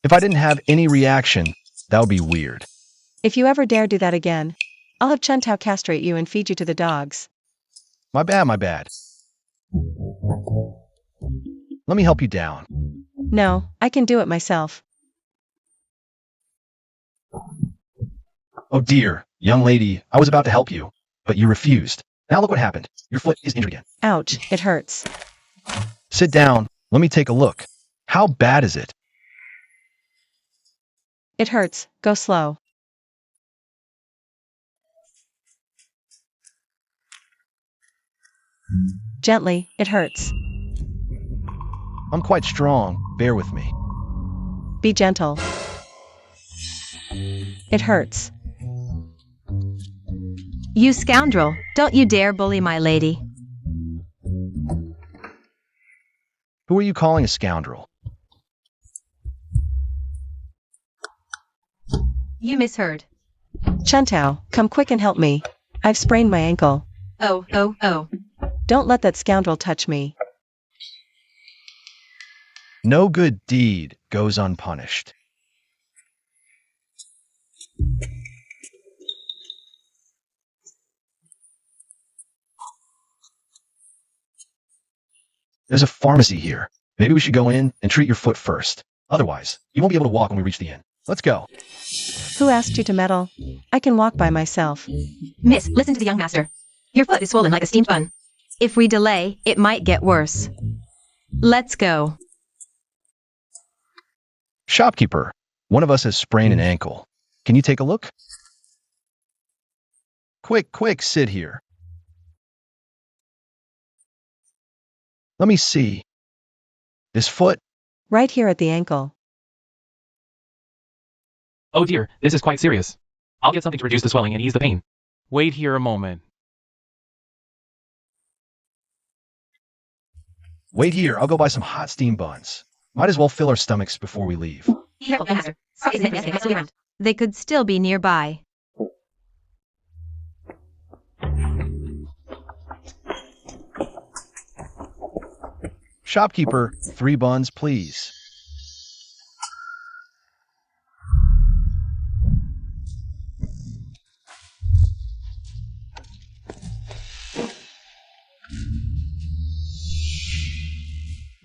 If I didn't have any reaction, that would be weird. If you ever dare do that again, I'll have Chen Tao castrate you and feed you to the dogs. My bad, my bad. Let me help you down. No, I can do it myself. Oh dear, young lady, I was about to help you, but you refused. Now look what happened. Your foot is injured again. Ouch, it hurts. Sit down, let me take a look. How bad is it? It hurts, go slow. Gently, it hurts. I'm quite strong, bear with me. Be gentle. It hurts. You scoundrel, don't you dare bully my lady. Who are you calling a scoundrel? You misheard. Chen Tao, come quick and help me. I've sprained my ankle. Oh. Don't let that scoundrel touch me. No good deed goes unpunished. There's a pharmacy here. Maybe we should go in and treat your foot first. Otherwise, you won't be able to walk when we reach the inn. Let's go. Who asked you to meddle? I can walk by myself. Miss, listen to the young master. Your foot is swollen like a steamed bun. If we delay, it might get worse. Let's go. Shopkeeper, one of us has sprained an ankle. Can you take a look? Quick, sit here. Let me see. This foot? Right here at the ankle. Oh dear, this is quite serious. I'll get something to reduce the swelling and ease the pain. Wait here a moment. Wait here, I'll go buy some hot steam buns. Might as well fill our stomachs before we leave. Careful, young master. They might still be around. They could still be nearby. Shopkeeper, 3 buns, please.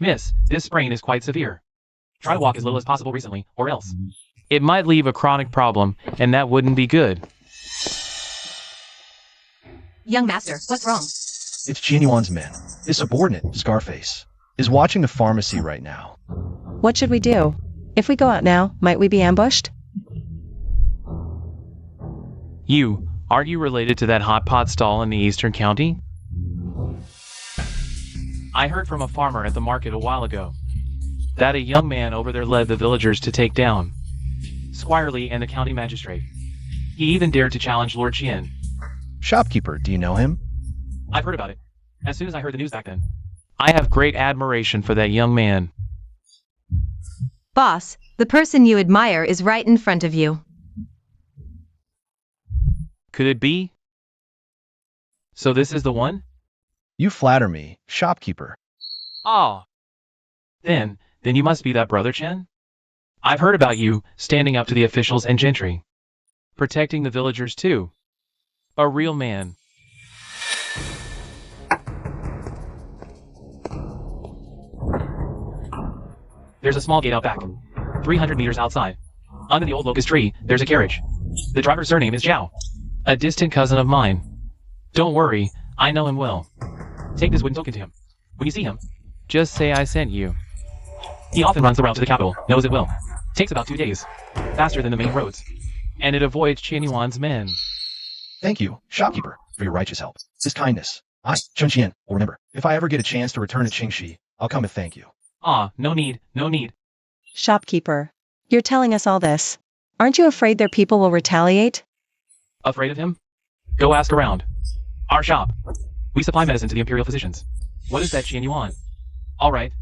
Miss, this sprain is quite severe. Try to walk as little as possible recently, or else. It might leave a chronic problem, and that wouldn't be good. Young master, what's wrong? It's Jianyuan's men. His subordinate, Scarface, is watching the pharmacy right now. What should we do? If we go out now, might we be ambushed? Aren't you related to that Hotpot stall in the eastern county? I heard from a farmer at the market a while ago that a young man over there led the villagers to take down Squirely and the county magistrate. He even dared to challenge Lord Qian. Shopkeeper, do you know him? I've heard about it, as soon as I heard the news back then. I have great admiration for that young man. Boss, the person you admire is right in front of you. Could it be? So this is the one? You flatter me, shopkeeper. Ah. Then you must be that brother Chen? I've heard about you, standing up to the officials and gentry. Protecting the villagers too. A real man. There's a small gate out back. 300 meters outside. Under the old locust tree, there's a carriage. The driver's surname is Zhao. A distant cousin of mine. Don't worry, I know him well. Take this wooden token to him. When you see him, just say I sent you. He often runs the route to the capital, knows it well. Takes about 2 days. Faster than the main roads. And it avoids Chen Yuan's men. Thank you, shopkeeper, for your righteous help. This kindness. I, Chen Qian, will remember. If I ever get a chance to return to Qingxi, I'll come and thank you. Ah, no need, no need. Shopkeeper, you're telling us all this. Aren't you afraid their people will retaliate? Afraid of him? Go ask around. Our shop. We supply medicine to the imperial physicians. What is that Chen Yuan? All right.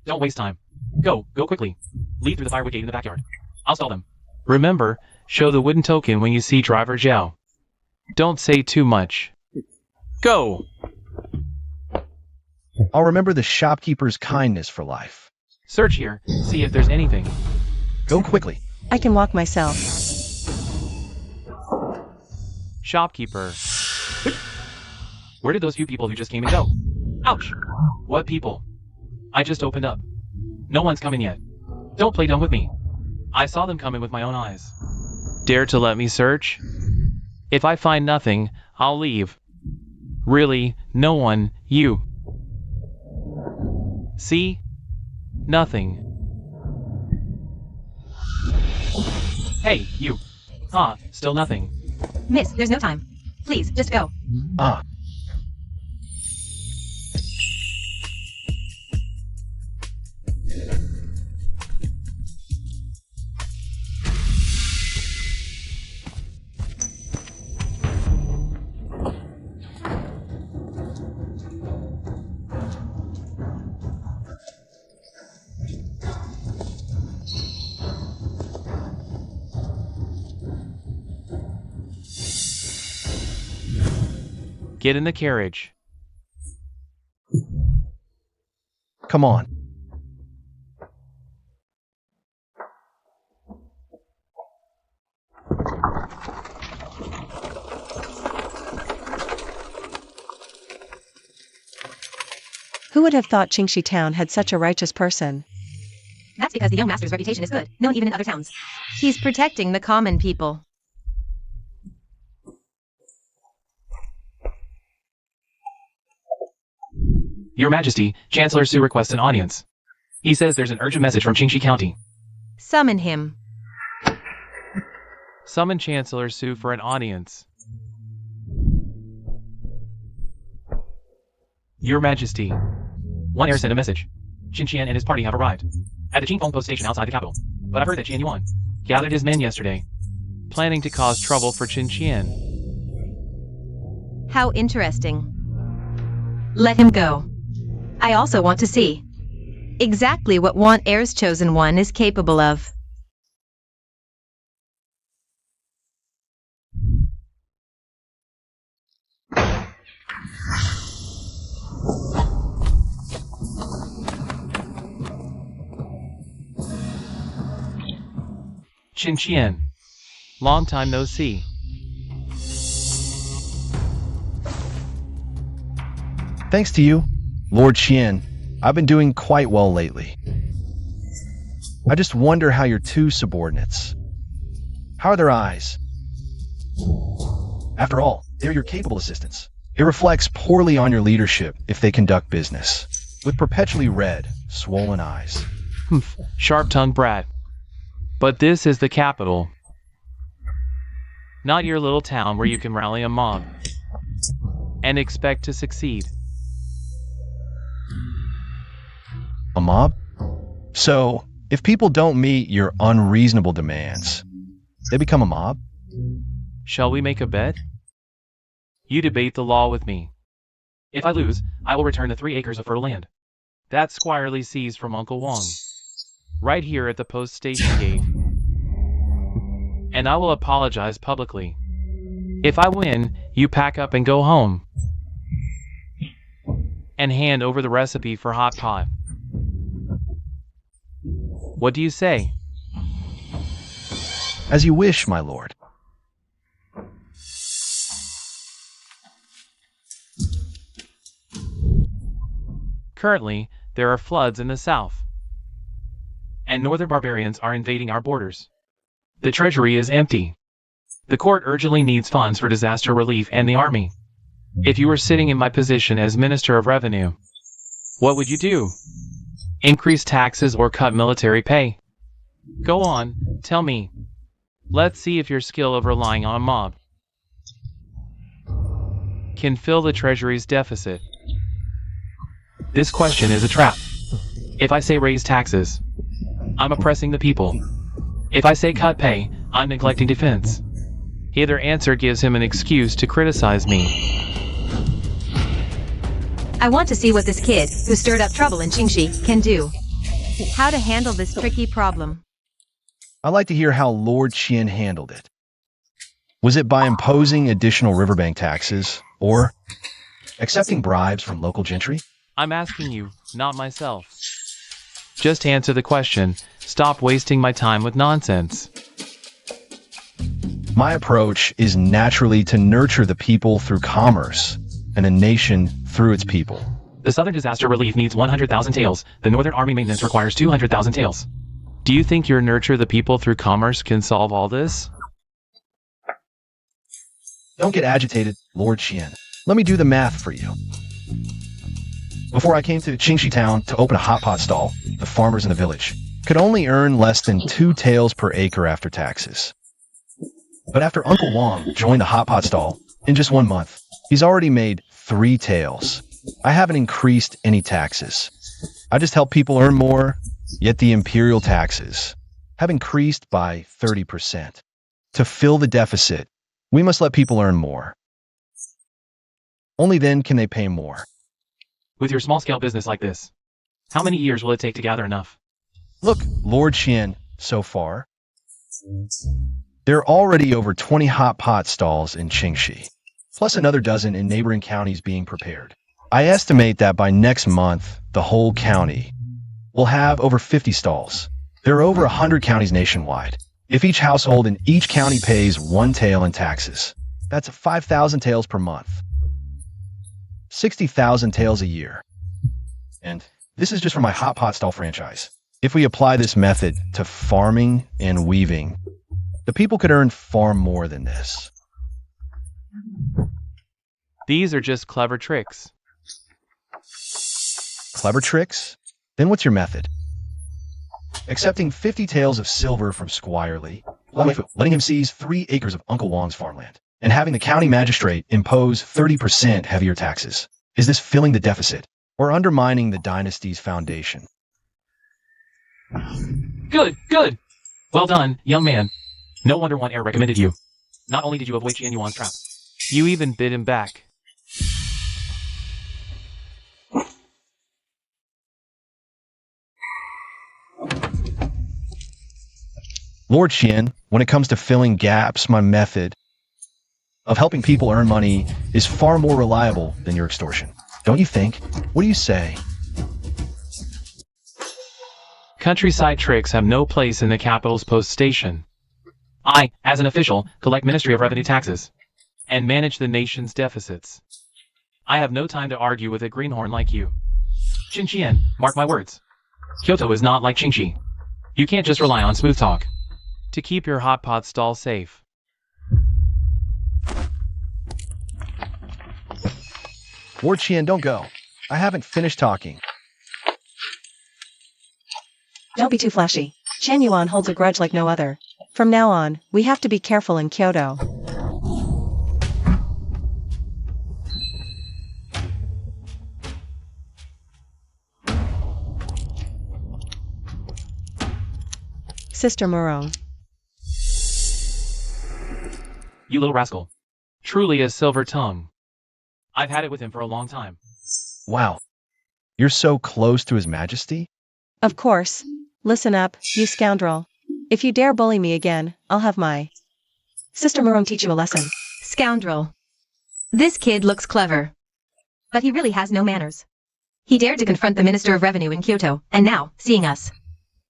Don't waste time. Go quickly. Lead through the firewood gate in the backyard. I'll stall them. Remember, show the wooden token when you see driver Zhao. Don't say too much. Go! I'll remember the shopkeeper's kindness for life. Search here, see if there's anything. Go quickly. I can walk myself. Shopkeeper. Where did those few people who just came and go? Ouch! What people? I just opened up. No one's coming yet. Don't play dumb with me. I saw them come in with my own eyes. Dare to let me search? If I find nothing, I'll leave. Really, no one, you. See? Nothing. Hey, you. Still nothing. Miss, there's no time. Please, just go. Ah. Get in the carriage. Come on. Who would have thought Qingxi town had such a righteous person? That's because the young master's reputation is good, known even in other towns. He's protecting the common people. Your Majesty, Chancellor Su requests an audience. He says there's an urgent message from Qingxi County. Summon him. Summon Chancellor Su for an audience. Your Majesty. One heir sent a message. Chen Qian and his party have arrived at the Qingfeng post station outside the capital. But I've heard that Chen Yuan gathered his men yesterday, planning to cause trouble for Chen Qian. How interesting. Let him go. I also want to see. Exactly what Want Heir's chosen one is capable of. Chen Qian. Long time no see. Thanks to you, Lord Qian, I've been doing quite well lately. I just wonder how your two subordinates. How are their eyes? After all, they're your capable assistants. It reflects poorly on your leadership if they conduct business with perpetually red, swollen eyes. Sharp-tongued brat. But this is the capital. Not your little town where you can rally a mob and expect to succeed. A mob? So, if people don't meet your unreasonable demands, they become a mob? Shall we make a bet? You debate the law with me. If I lose, I will return the 3 acres of fertile land that Squirely seized from Uncle Wang, right here at the post station gate. And I will apologize publicly. If I win, you pack up and go home. And hand over the recipe for Hotpot. What do you say? As you wish, my lord. Currently, there are floods in the south, and northern barbarians are invading our borders. The treasury is empty. The court urgently needs funds for disaster relief and the army. If you were sitting in my position as Minister of Revenue, what would you do? Increase taxes or cut military pay? Go on, tell me. Let's see if your skill of relying on a mob can fill the treasury's deficit. This question is a trap. If I say raise taxes, I'm oppressing the people. If I say cut pay, I'm neglecting defense. Either answer gives him an excuse to criticize me. I want to see what this kid, who stirred up trouble in Qingxi, can do. How to handle this tricky problem. I'd like to hear how Lord Qian handled it. Was it by imposing additional riverbank taxes, or accepting bribes from local gentry? I'm asking you, not myself. Just answer the question. Stop wasting my time with nonsense. My approach is naturally to nurture the people through commerce, and a nation through its people. The southern disaster relief needs 100,000 taels. The northern army maintenance requires 200,000 taels. Do you think your nurture the people through commerce can solve all this? Don't get agitated, Lord Qian. Let me do the math for you. Before I came to Qingxi town to open a hotpot stall, the farmers in the village could only earn less than 2 taels per acre after taxes. But after Uncle Wang joined the hotpot stall, in just 1 month, he's already made 3 taels. I haven't increased any taxes. I just help people earn more, yet the imperial taxes have increased by 30%. To fill the deficit, we must let people earn more. Only then can they pay more. With your small-scale business like this, how many years will it take to gather enough? Look, Lord Qian, so far, there are already over 20 hot pot stalls in Qingxi, plus another dozen in neighboring counties being prepared. I estimate that by next month, the whole county will have over 50 stalls. There are over 100 counties nationwide. If each household in each county pays 1 tael in taxes, that's 5,000 taels per month. 60,000 taels a year. And this is just for my hot pot stall franchise. If we apply this method to farming and weaving, the people could earn far more than this. These are just clever tricks. Clever tricks? Then what's your method? Accepting 50 taels of silver from Squire Li, letting him seize 3 acres of Uncle Wang's farmland, and having the county magistrate impose 30% heavier taxes. Is this filling the deficit, or undermining the dynasty's foundation? Good, good! Well done, young man. No wonder one heir recommended you. Not only did you avoid Qian Yuan's trap, you even bid him back. Lord Qian, when it comes to filling gaps, my method of helping people earn money is far more reliable than your extortion. Don't you think? What do you say? Countryside tricks have no place in the capital's post station. I, as an official, collect Ministry of Revenue taxes and manage the nation's deficits. I have no time to argue with a greenhorn like you. Chen Qian, mark my words. Kyoto is not like Qingxi. You can't just rely on smooth talk to keep your hot pot stall safe. Lord Qian, don't go. I haven't finished talking. Don't be too flashy. Chen Yuan holds a grudge like no other. From now on, we have to be careful in Kyoto. Sister Muro. You little rascal. Truly a silver tongue. I've had it with him for a long time. Wow. You're so close to His Majesty? Of course. Listen up, you scoundrel. If you dare bully me again, I'll have my Sister Muro teach you a lesson. Scoundrel. This kid looks clever. But he really has no manners. He dared to confront the Minister of Revenue in Kyoto, and now, seeing us.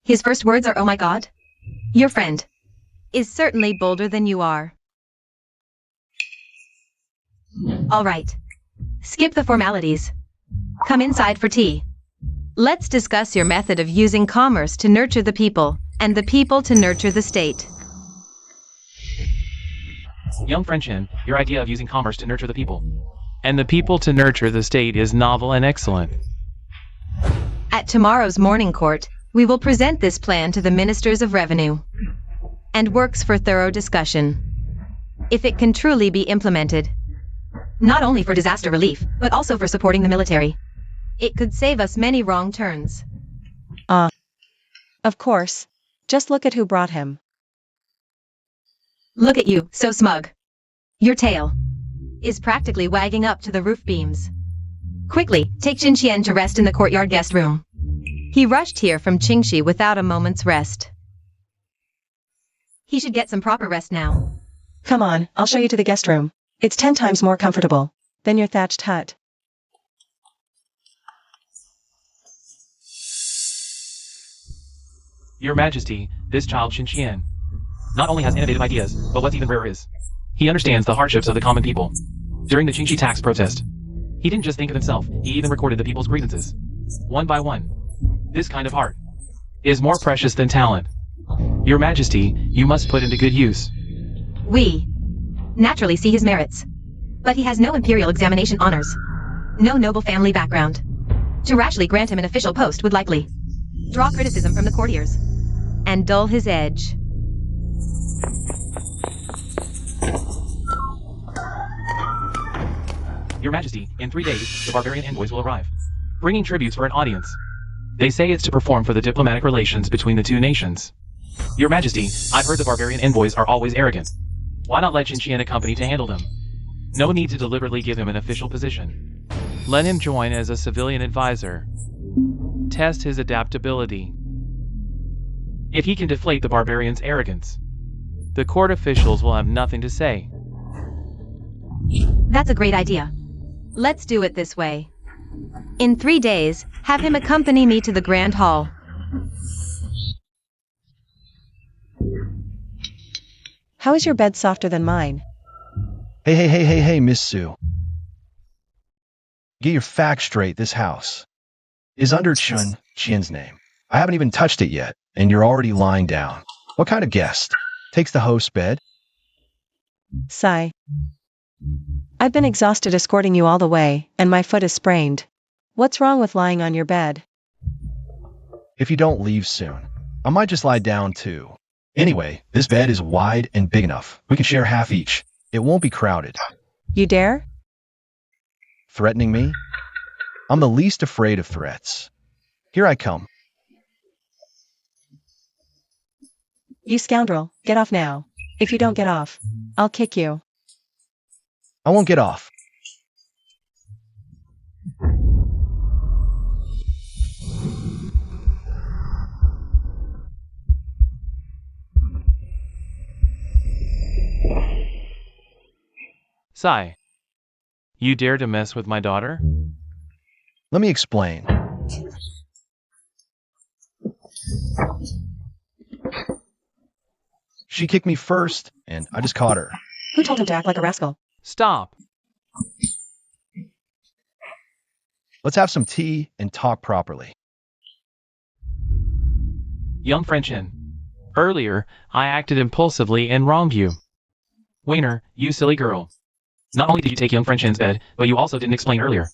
His first words are, "Oh my God? Your friend. is certainly bolder than you are. All right. Skip the formalities. Come inside for tea. Let's discuss your method of using commerce to nurture the people, and the people to nurture the state. Young friend Chen, your idea of using commerce to nurture the people, and the people to nurture the state is novel and excellent. At tomorrow's morning court, we will present this plan to the Ministers of Revenue and works for thorough discussion. If it can truly be implemented, Not only for disaster relief, but also for supporting the military. it could save us many wrong turns. Of course. Just look at who brought him. Look at you, so smug. Your tail. Is practically wagging up to the roof beams. Quickly, take Chen Qian to rest in the courtyard guest room. He rushed here from Qingxi without a moment's rest. He should get some proper rest now. Come on, I'll show you to the guest room. It's 10 times more comfortable than your thatched hut. Your Majesty, this child Chen Qian not only has innovative ideas, but what's even rarer is, he understands the hardships of the common people. During the Qingxi tax protest, he didn't just think of himself, he even recorded the people's grievances, one by one. This kind of heart is more precious than talent. Your Majesty, you must put into good use. We naturally see his merits. But he has no imperial examination honors. No noble family background. To rashly grant him an official post would likely draw criticism from the courtiers. And dull his edge. Your Majesty, in 3 days, the barbarian envoys will arrive, bringing tributes for an audience. They say it's to perform for the diplomatic relations between the two nations. Your Majesty, I've heard the barbarian envoys are always arrogant. Why not let Chen Qian accompany to handle them? No need to deliberately give him an official position. Let him join as a civilian advisor. Test his adaptability. If he can deflate the barbarian's arrogance, the court officials will have nothing to say. That's a great idea. Let's do it this way. In 3 days, have him accompany me to the Grand Hall. How is your bed softer than mine? Hey, Miss Sue. Get your facts straight. This house is under Chen Qian's name. I haven't even touched it yet, and you're already lying down. What kind of guest takes the host's bed? Sigh. I've been exhausted escorting you all the way, and my foot is sprained. What's wrong with lying on your bed? If you don't leave soon, I might just lie down too. Anyway, this bed is wide and big enough. We can share half each. It won't be crowded. You dare? Threatening me? I'm the least afraid of threats. Here I come. You scoundrel, get off now. If you don't get off, I'll kick you. I won't get off. Sai, you dare to mess with my daughter? Let me explain. She kicked me first, and I just caught her. Who told him to act like a rascal? Stop. Let's have some tea and talk properly. Young friend Chen, earlier, I acted impulsively and wronged you. Weiner, you silly girl. Not only did you take young friend Chen's bed, but you also didn't explain earlier,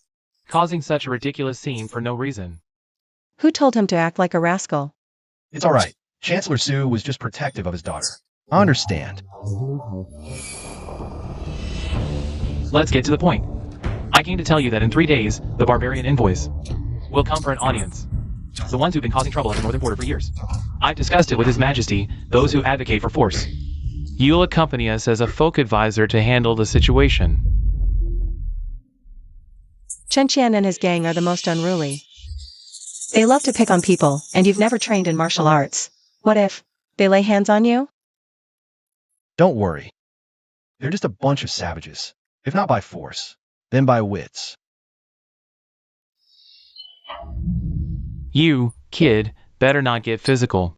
causing such a ridiculous scene for no reason. Who told him to act like a rascal? It's all right. Chancellor Su was just protective of his daughter. I understand. Let's get to the point. I came to tell you that in 3 days, the barbarian envoys will come for an audience. The ones who've been causing trouble at the northern border for years. I've discussed it with His Majesty, those who advocate for force. You'll accompany us as a folk advisor to handle the situation. Chen Qian and his gang are the most unruly. They love to pick on people, and you've never trained in martial arts. What if they lay hands on you? Don't worry. They're just a bunch of savages. If not by force, then by wits. You, kid, better not get physical.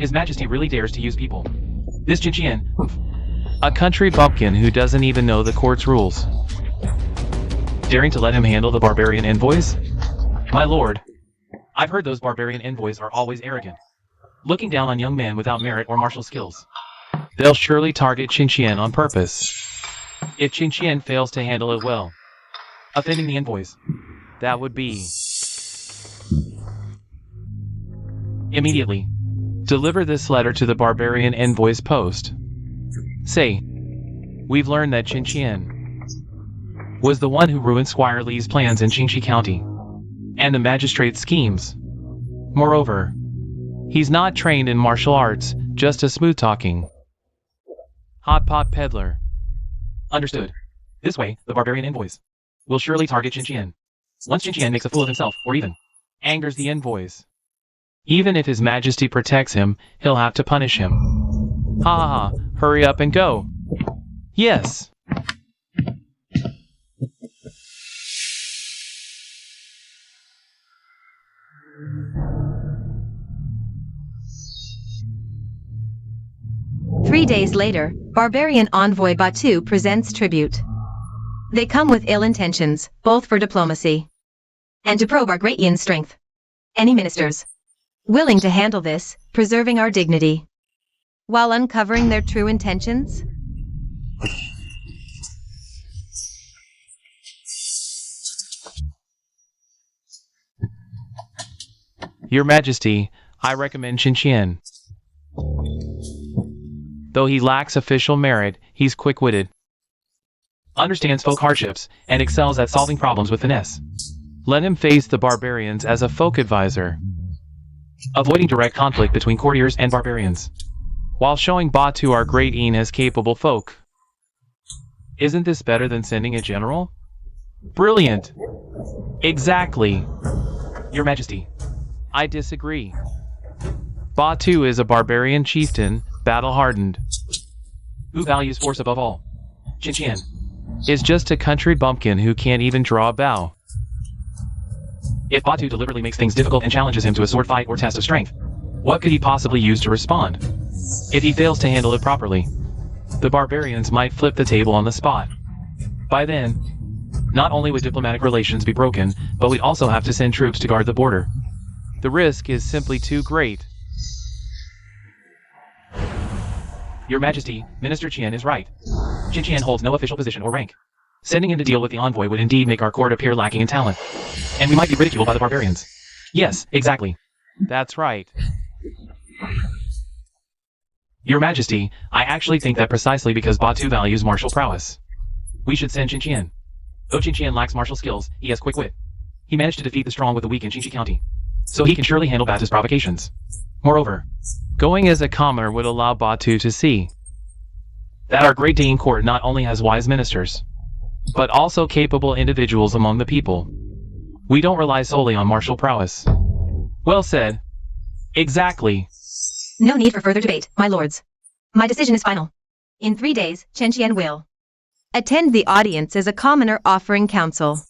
His Majesty really dares to use people. This Chen Qian, a country bumpkin who doesn't even know the court's rules. Daring to let him handle the barbarian envoys? My lord, I've heard those barbarian envoys are always arrogant, looking down on young men without merit or martial skills. They'll surely target Chen Qian on purpose. If Chen Qian fails to handle it well, offending the envoys, that would be... Immediately, deliver this letter to the barbarian envoy's post. Say, we've learned that Chen Qian was the one who ruined Squire Li's plans in Qingxi County, and the magistrate's schemes. Moreover, he's not trained in martial arts, just a smooth-talking Hotpot peddler. Understood. This way, the barbarian envoys will surely target Chen Qian. Once Chen Qian makes a fool of himself, or even angers the envoys, even if His Majesty protects him, he'll have to punish him. Ha ha ha, hurry up and go. Yes. Three days later, barbarian envoy Batu presents tribute. They come with ill intentions, both for diplomacy and to probe our great Yan's strength. Any ministers willing to handle this, preserving our dignity, while uncovering their true intentions? Your Majesty, I recommend Chen Qian. Though he lacks official merit, he's quick-witted, understands folk hardships, and excels at solving problems with finesse. Let him face the barbarians as a folk advisor, avoiding direct conflict between courtiers and barbarians, while showing Batu our great Yin as capable folk. Isn't this better than sending a general? Brilliant! Exactly! Your Majesty, I disagree. Batu is a barbarian chieftain, battle-hardened, who values force above all. Chen Qian is just a country bumpkin who can't even draw a bow. If Batu deliberately makes things difficult and challenges him to a sword fight or test of strength, what could he possibly use to respond? If he fails to handle it properly, the barbarians might flip the table on the spot. By then, not only would diplomatic relations be broken, but we'd also have to send troops to guard the border. The risk is simply too great. Your Majesty, Minister Qian is right. Chen Qian holds no official position or rank. Sending him to deal with the envoy would indeed make our court appear lacking in talent, and we might be ridiculed by the barbarians. Yes, exactly. That's right. Your Majesty, I actually think that precisely because Batu values martial prowess, we should send Chen Qian. Though Chen Qian lacks martial skills, he has quick wit. He managed to defeat the strong with the weak in Qingxi County, so he can surely handle Batu's provocations. Moreover, going as a commoner would allow Batu to see that our great Dane court not only has wise ministers, but also capable individuals among the people. We don't rely solely on martial prowess. Well said. Exactly. No need for further debate, my lords. My decision is final. In 3 days, Chen Qian will Attend the audience as a commoner offering counsel.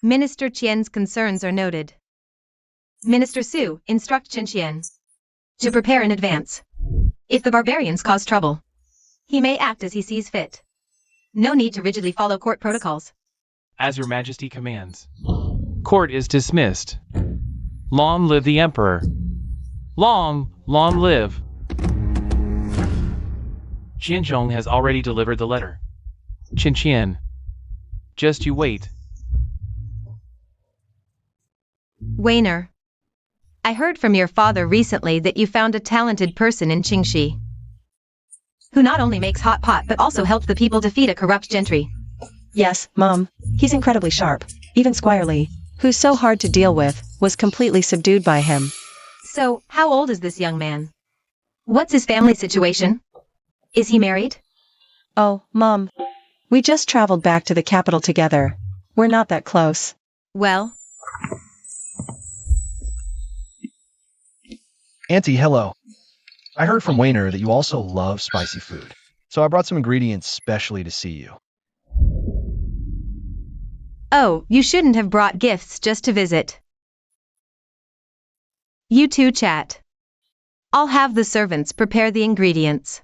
Minister Qian's concerns are noted. Minister Su, instruct Chen Qian to prepare in advance. If the barbarians cause trouble, he may act as he sees fit. No need to rigidly follow court protocols. As your Majesty commands. Court is dismissed. Long live the Emperor. Long live. Qianzhong has already delivered the letter. Chen Qian, just you wait. Wainer, I heard from your father recently that you found a talented person in Qingxi, Who not only makes hot pot but also helped the people defeat a corrupt gentry. Yes, Mom. He's incredibly sharp. Even Squire Li, who's so hard to deal with, was completely subdued by him. So, how old is this young man? What's his family situation? Is he married? Oh, Mom. We just traveled back to the capital together. We're not that close. well, Auntie, hello. I heard from Wainer that you also love spicy food, so I brought some ingredients specially to see you. oh, you shouldn't have brought gifts just to visit. You two chat. I'll have the servants prepare the ingredients.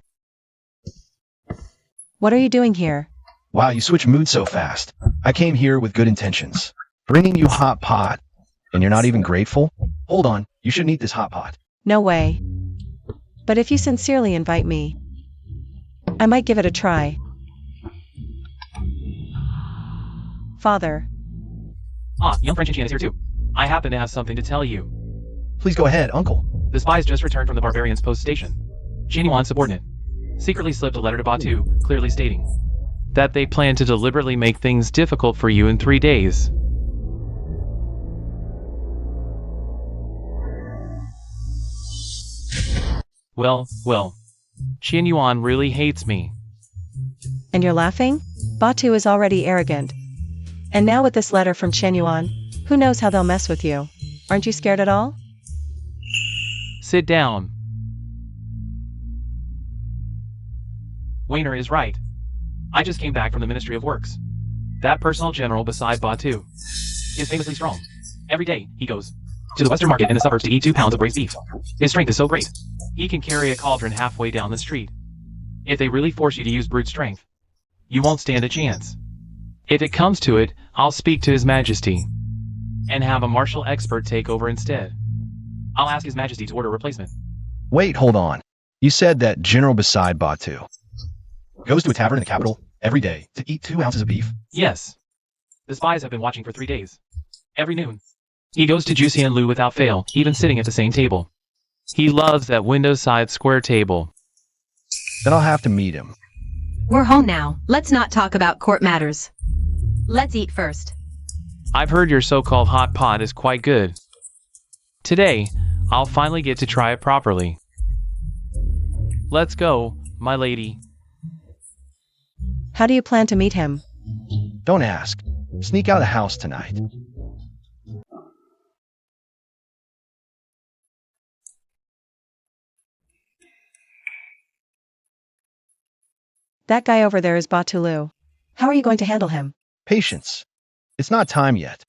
What are you doing here? Wow, you switch moods so fast. I came here with good intentions. Bringing you hot pot. And you're not even grateful? Hold on, you shouldn't eat this hot pot. No way. But if you sincerely invite me, I might give it a try. Father. Ah, young Chen Qian is here too. I happen to have something to tell you. Please go ahead, uncle. The spies just returned from the barbarians' post station. Chen Qian's subordinate secretly slipped a letter to Batu, clearly stating that they plan to deliberately make things difficult for you in 3 days. Well, Chen Yuan really hates me. And you're laughing? Batu is already arrogant. And now with this letter from Chen Yuan, who knows how they'll mess with you? Aren't you scared at all? Sit down. Weiner is right. I just came back from the Ministry of Works. That personal general beside Batu is famously strong. Every day, he goes to the Western Market in the suburbs to eat 2 pounds of braised beef. His strength is so great, he can carry a cauldron halfway down the street. If they really force you to use brute strength, you won't stand a chance. If it comes to it, I'll speak to His Majesty and have a martial expert take over instead. I'll ask His Majesty to order a replacement. Wait, hold on. You said that General beside Batu goes to a tavern in the capital every day to eat 2 ounces of beef? Yes. The spies have been watching for 3 days. Every noon, he goes to Juicy and Lu without fail, even sitting at the same table. He loves that window-side square table. Then I'll have to meet him. We're home now. Let's not talk about court matters. Let's eat first. I've heard your so-called hot pot is quite good. Today, I'll finally get to try it properly. Let's go, my lady. How do you plan to meet him? Don't ask. Sneak out of the house tonight. That guy over there is Batulu. How are you going to handle him? Patience. It's not time yet.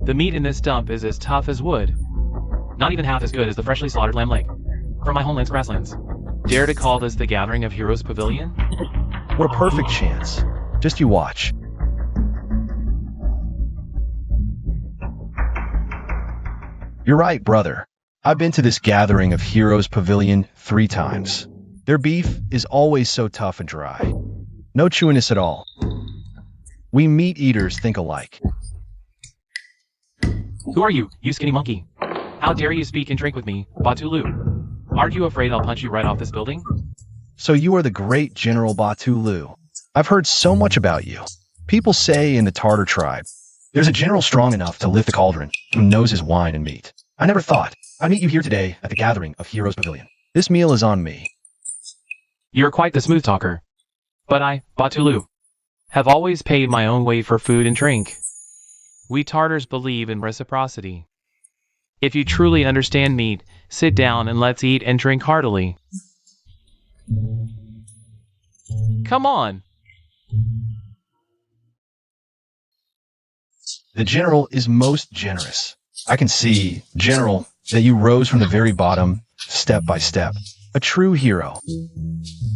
The meat in this dump is as tough as wood. Not even half as good as the freshly slaughtered lamb leg from my homeland's grasslands. Dare to call this the Gathering of Heroes Pavilion? What a perfect chance. Just you watch. You're right, brother. I've been to this Gathering of Heroes Pavilion 3 times. Their beef is always so tough and dry. No chewiness at all. We meat eaters think alike. Who are you, you skinny monkey? How dare you speak and drink with me, Batulu? Aren't you afraid I'll punch you right off this building? So you are the great General Batulu. I've heard so much about you. People say in the Tartar tribe, there's a general strong enough to lift the cauldron who knows his wine and meat. I never thought I'd meet you here today at the Gathering of Heroes Pavilion. This meal is on me. You're quite the smooth talker. But I, Batulu, have always paid my own way for food and drink. We Tartars believe in reciprocity. If you truly understand meat, sit down and let's eat and drink heartily. Come on. The general is most generous. I can see, General, that you rose from the very bottom, step by step. A true hero.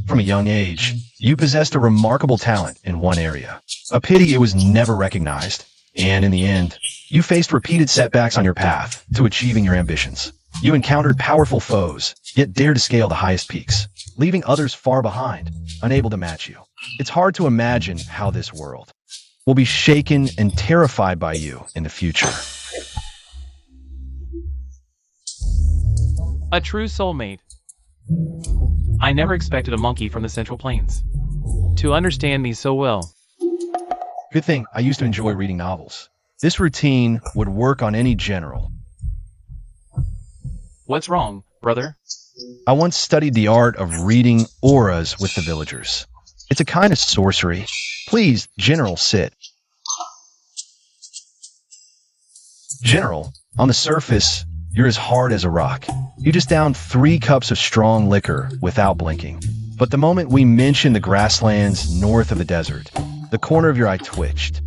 From a young age, you possessed a remarkable talent in one area. A pity it was never recognized. And in the end, you faced repeated setbacks on your path to achieving your ambitions. You encountered powerful foes, yet dared to scale the highest peaks, leaving others far behind, unable to match you. It's hard to imagine how this world will be shaken and terrified by you in the future. A true soulmate. I never expected a monkey from the Central Plains to understand me so well. Good thing I used to enjoy reading novels. This routine would work on any general. What's wrong, brother? I once studied the art of reading auras with the villagers. It's a kind of sorcery. Please, General, sit. General, on the surface, you're as hard as a rock. You just downed 3 cups of strong liquor without blinking. But the moment we mentioned the grasslands north of the desert, the corner of your eye twitched.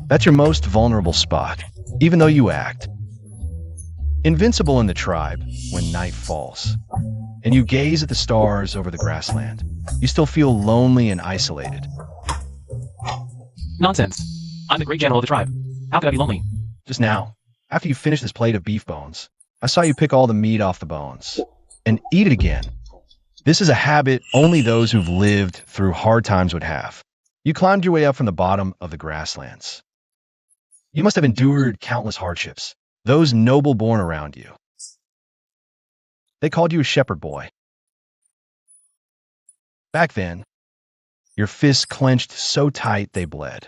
That's your most vulnerable spot, even though you act Invincible in the tribe when night falls, and you gaze at the stars over the grassland. You still feel lonely and isolated. Nonsense. I'm the great general of the tribe. How could I be lonely? Just now, after you finish this plate of beef bones, I saw you pick all the meat off the bones and eat it again. This is a habit only those who've lived through hard times would have. You climbed your way up from the bottom of the grasslands. You must have endured countless hardships, those noble born around you. They called you a shepherd boy. Back then, your fists clenched so tight they bled.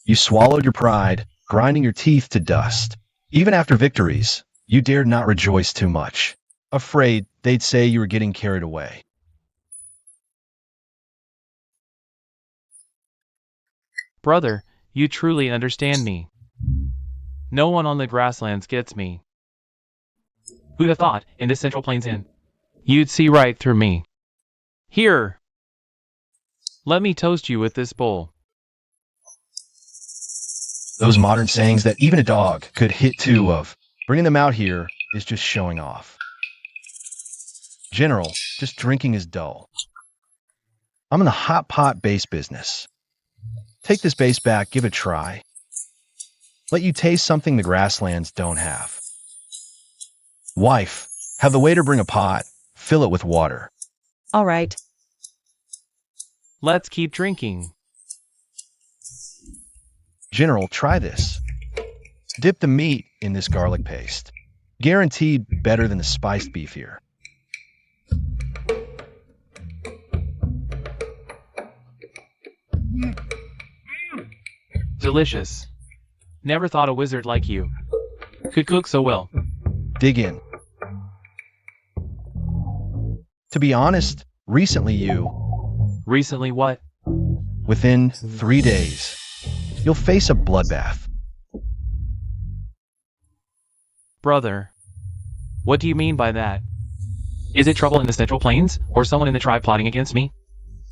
You swallowed your pride, grinding your teeth to dust. Even after victories, you dared not rejoice too much, afraid they'd say you were getting carried away. Brother, you truly understand me. No one on the grasslands gets me. Who'd have thought, in this Central Plains Inn, you'd see right through me? Here! Let me toast you with this bowl. Those modern sayings that even a dog could hit two of, bringing them out here is just showing off. General, just drinking is dull. I'm in the Hotpot base business. Take this base back, give it a try. Let you taste something the grasslands don't have. Wife, have the waiter bring a pot, fill it with water. All right. Let's keep drinking. General, try this. Dip the meat in this garlic paste. Guaranteed better than the spiced beef here. Delicious. Never thought a wizard like you could cook so well. Dig in. To be honest, recently Recently what? within 3 days, you'll face a bloodbath. Brother, what do you mean by that? Is it trouble in the Central Plains, or someone in the tribe plotting against me?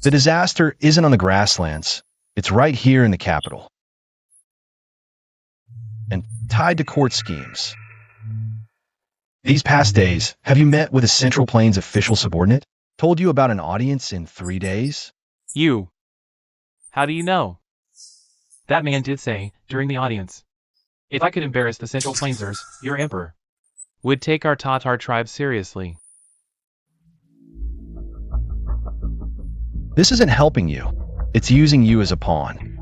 The disaster isn't on the grasslands. It's right here in the capital. And tied to court schemes. These past days, have you met with a Central Plains official subordinate? Told you about an audience in 3 days? You. How do you know? That man did say, during the audience, if I could embarrass the Central Plainsers, your emperor would take our Tatar tribe seriously. This isn't helping you. It's using you as a pawn.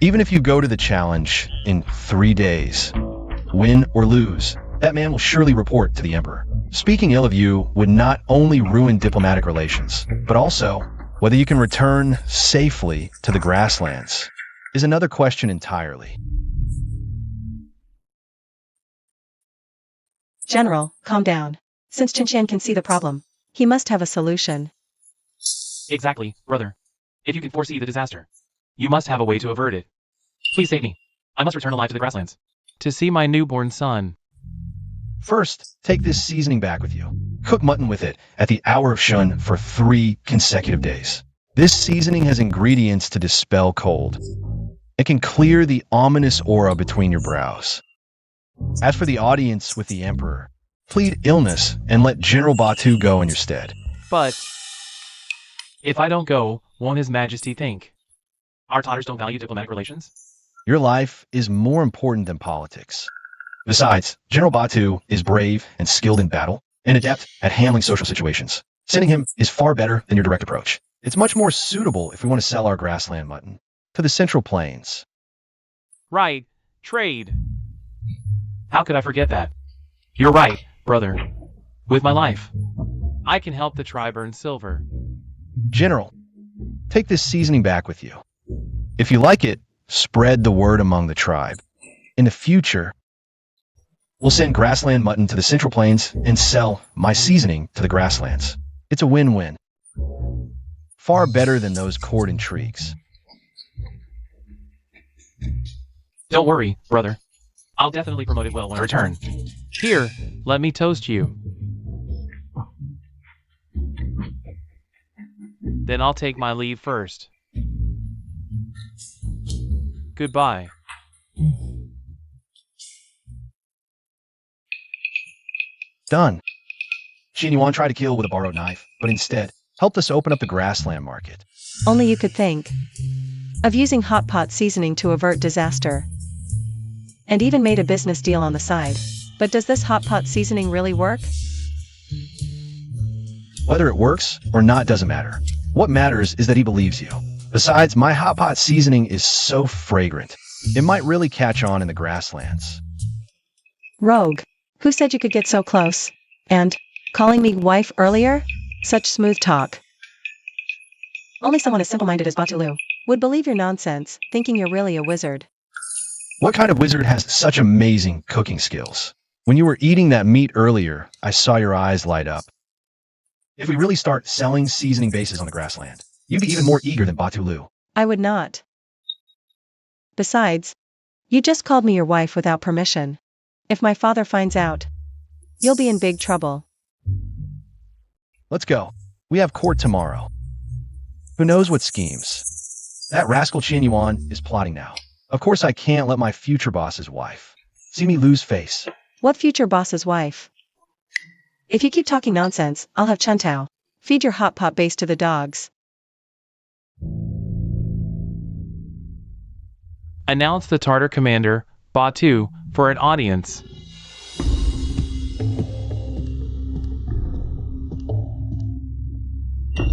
Even if you go to the challenge in 3 days, win or lose, that man will surely report to the emperor. Speaking ill of you would not only ruin diplomatic relations, but also whether you can return safely to the grasslands is another question entirely. General, calm down. Since Chen Qian can see the problem, he must have a solution. Exactly, brother. If you can foresee the disaster, you must have a way to avert it. Please save me. I must return alive to the grasslands to see my newborn son. First, take this seasoning back with you. Cook mutton with it at the hour of shun for 3 consecutive days. This seasoning has ingredients to dispel cold. It can clear the ominous aura between your brows. As for the audience with the emperor, plead illness and let General Batu go in your stead. But if I don't go, won't His Majesty think our Tatars don't value diplomatic relations? Your life is more important than politics. Besides, General Batu is brave and skilled in battle, and adept at handling social situations. Sending him is far better than your direct approach. It's much more suitable if we want to sell our grassland mutton to the Central Plains. Right, trade. How could I forget that? You're right, brother. With my life, I can help the tribe earn silver. General, take this seasoning back with you. If you like it, spread the word among the tribe. In the future, we'll send grassland mutton to the Central Plains and sell my seasoning to the grasslands. It's a win-win. Far better than those court intrigues. Don't worry, brother. I'll definitely promote it well when I return. Here, let me toast you. Then I'll take my leave first. Goodbye. Done. Chen Yuan tried to kill with a borrowed knife, but instead helped us open up the grassland market. Only you could think of using Hotpot seasoning to avert disaster. And even made a business deal on the side. But does this Hotpot seasoning really work? Whether it works or not doesn't matter. What matters is that he believes you. Besides, my Hotpot seasoning is so fragrant. It might really catch on in the grasslands. Rogue. Who said you could get so close? And calling me wife earlier? Such smooth talk. Only someone as simple-minded as Batulu would believe your nonsense, thinking you're really a wizard. What kind of wizard has such amazing cooking skills? When you were eating that meat earlier, I saw your eyes light up. If we really start selling seasoning bases on the grassland, you'd be even more eager than Batulu. I would not. Besides, you just called me your wife without permission. If my father finds out, you'll be in big trouble. Let's go. We have court tomorrow. Who knows what schemes? That rascal Chen Yuan is plotting now. Of course I can't let my future boss's wife see me lose face. What future boss's wife? If you keep talking nonsense, I'll have Chen Tao feed your Hotpot base to the dogs. Announce the Tartar commander, Batu, for an audience.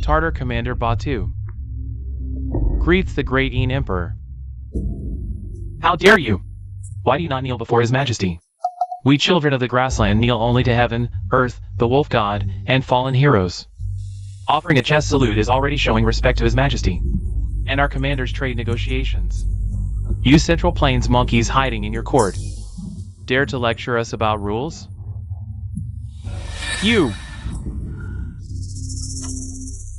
Tartar commander Batu greets the great Yin Emperor. How dare you? Why do you not kneel before His Majesty? We children of the grassland kneel only to heaven, earth, the wolf god, and fallen heroes. Offering a chest salute is already showing respect to His Majesty and our commander's trade negotiations. You Central Plains monkeys hiding in your court, dare to lecture us about rules? You!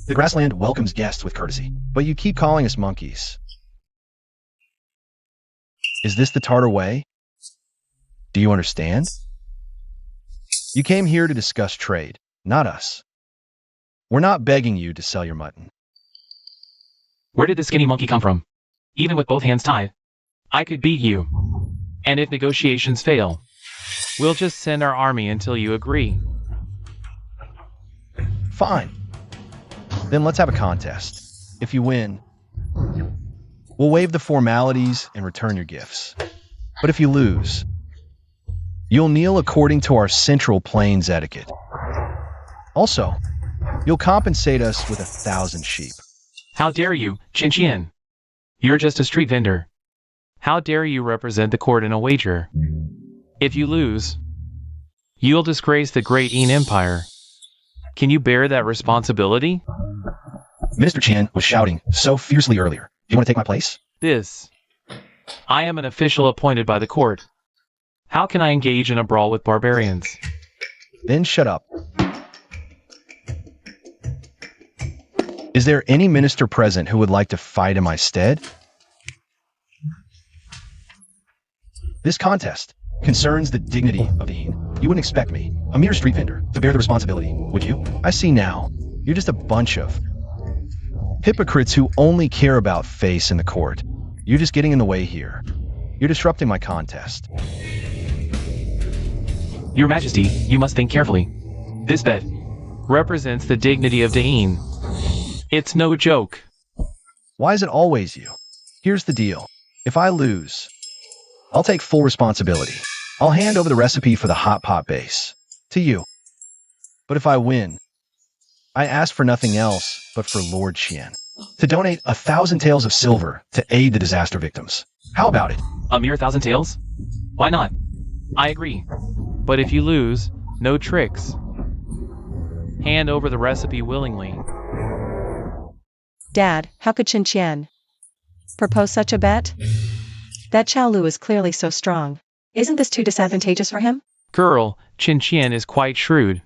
The grassland welcomes guests with courtesy, but you keep calling us monkeys. Is this the Tartar way? Do you understand? You came here to discuss trade, not us. We're not begging you to sell your mutton. Where did this skinny monkey come from? Even with both hands tied, I could beat you. And if negotiations fail, we'll just send our army until you agree. Fine. Then let's have a contest. If you win, we'll waive the formalities and return your gifts. But if you lose, you'll kneel according to our Central Plains etiquette. Also, you'll compensate us with 1,000 sheep. How dare you, Chen Qian? You're just a street vendor. How dare you represent the court in a wager? If you lose, you'll disgrace the great Yin Empire. Can you bear that responsibility? Minister Chen was shouting so fiercely earlier. Do you want to take my place? I am an official appointed by the court. How can I engage in a brawl with barbarians? Then shut up. Is there any minister present who would like to fight in my stead? This contest concerns the dignity of the Yin. You wouldn't expect me, a mere street vendor, to bear the responsibility, would you? I see now. You're just a bunch of hypocrites who only care about face in the court. You're just getting in the way here. You're disrupting my contest. Your Majesty, you must think carefully. This bet represents the dignity of the Yin. It's no joke. Why is it always you? Here's the deal. If I lose, I'll take full responsibility. I'll hand over the recipe for the Hotpot base to you. But if I win, I ask for nothing else but for Lord Qian to donate 1,000 taels of silver to aid the disaster victims. How about it? A mere 1,000 taels? Why not? I agree. But if you lose, no tricks. Hand over the recipe willingly. Dad, how could Chen Qian propose such a bet? That Chao Lu is clearly so strong. Isn't this too disadvantageous for him? Girl, Chen Qian is quite shrewd.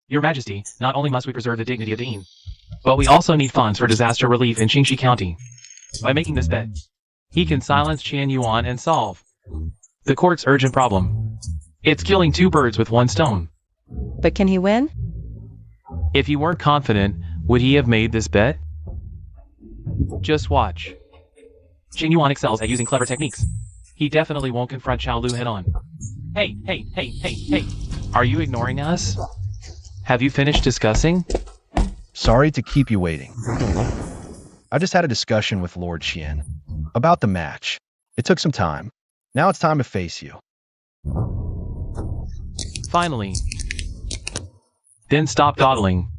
Your Majesty, not only must we preserve the dignity of the Yin, but we also need funds for disaster relief in Qingxi County. By making this bet, he can silence Chen Yuan and solve the court's urgent problem. It's killing two birds with one stone. But can he win? If he weren't confident, would he have made this bet? Just watch. Chen Yuan excels at using clever techniques. He definitely won't confront Chao Lu head on. Hey, hey, hey, hey, hey. Are you ignoring us? Have you finished discussing? Sorry to keep you waiting. I just had a discussion with Lord Qian about the match. It took some time. Now it's time to face you. Finally. Then stop dawdling.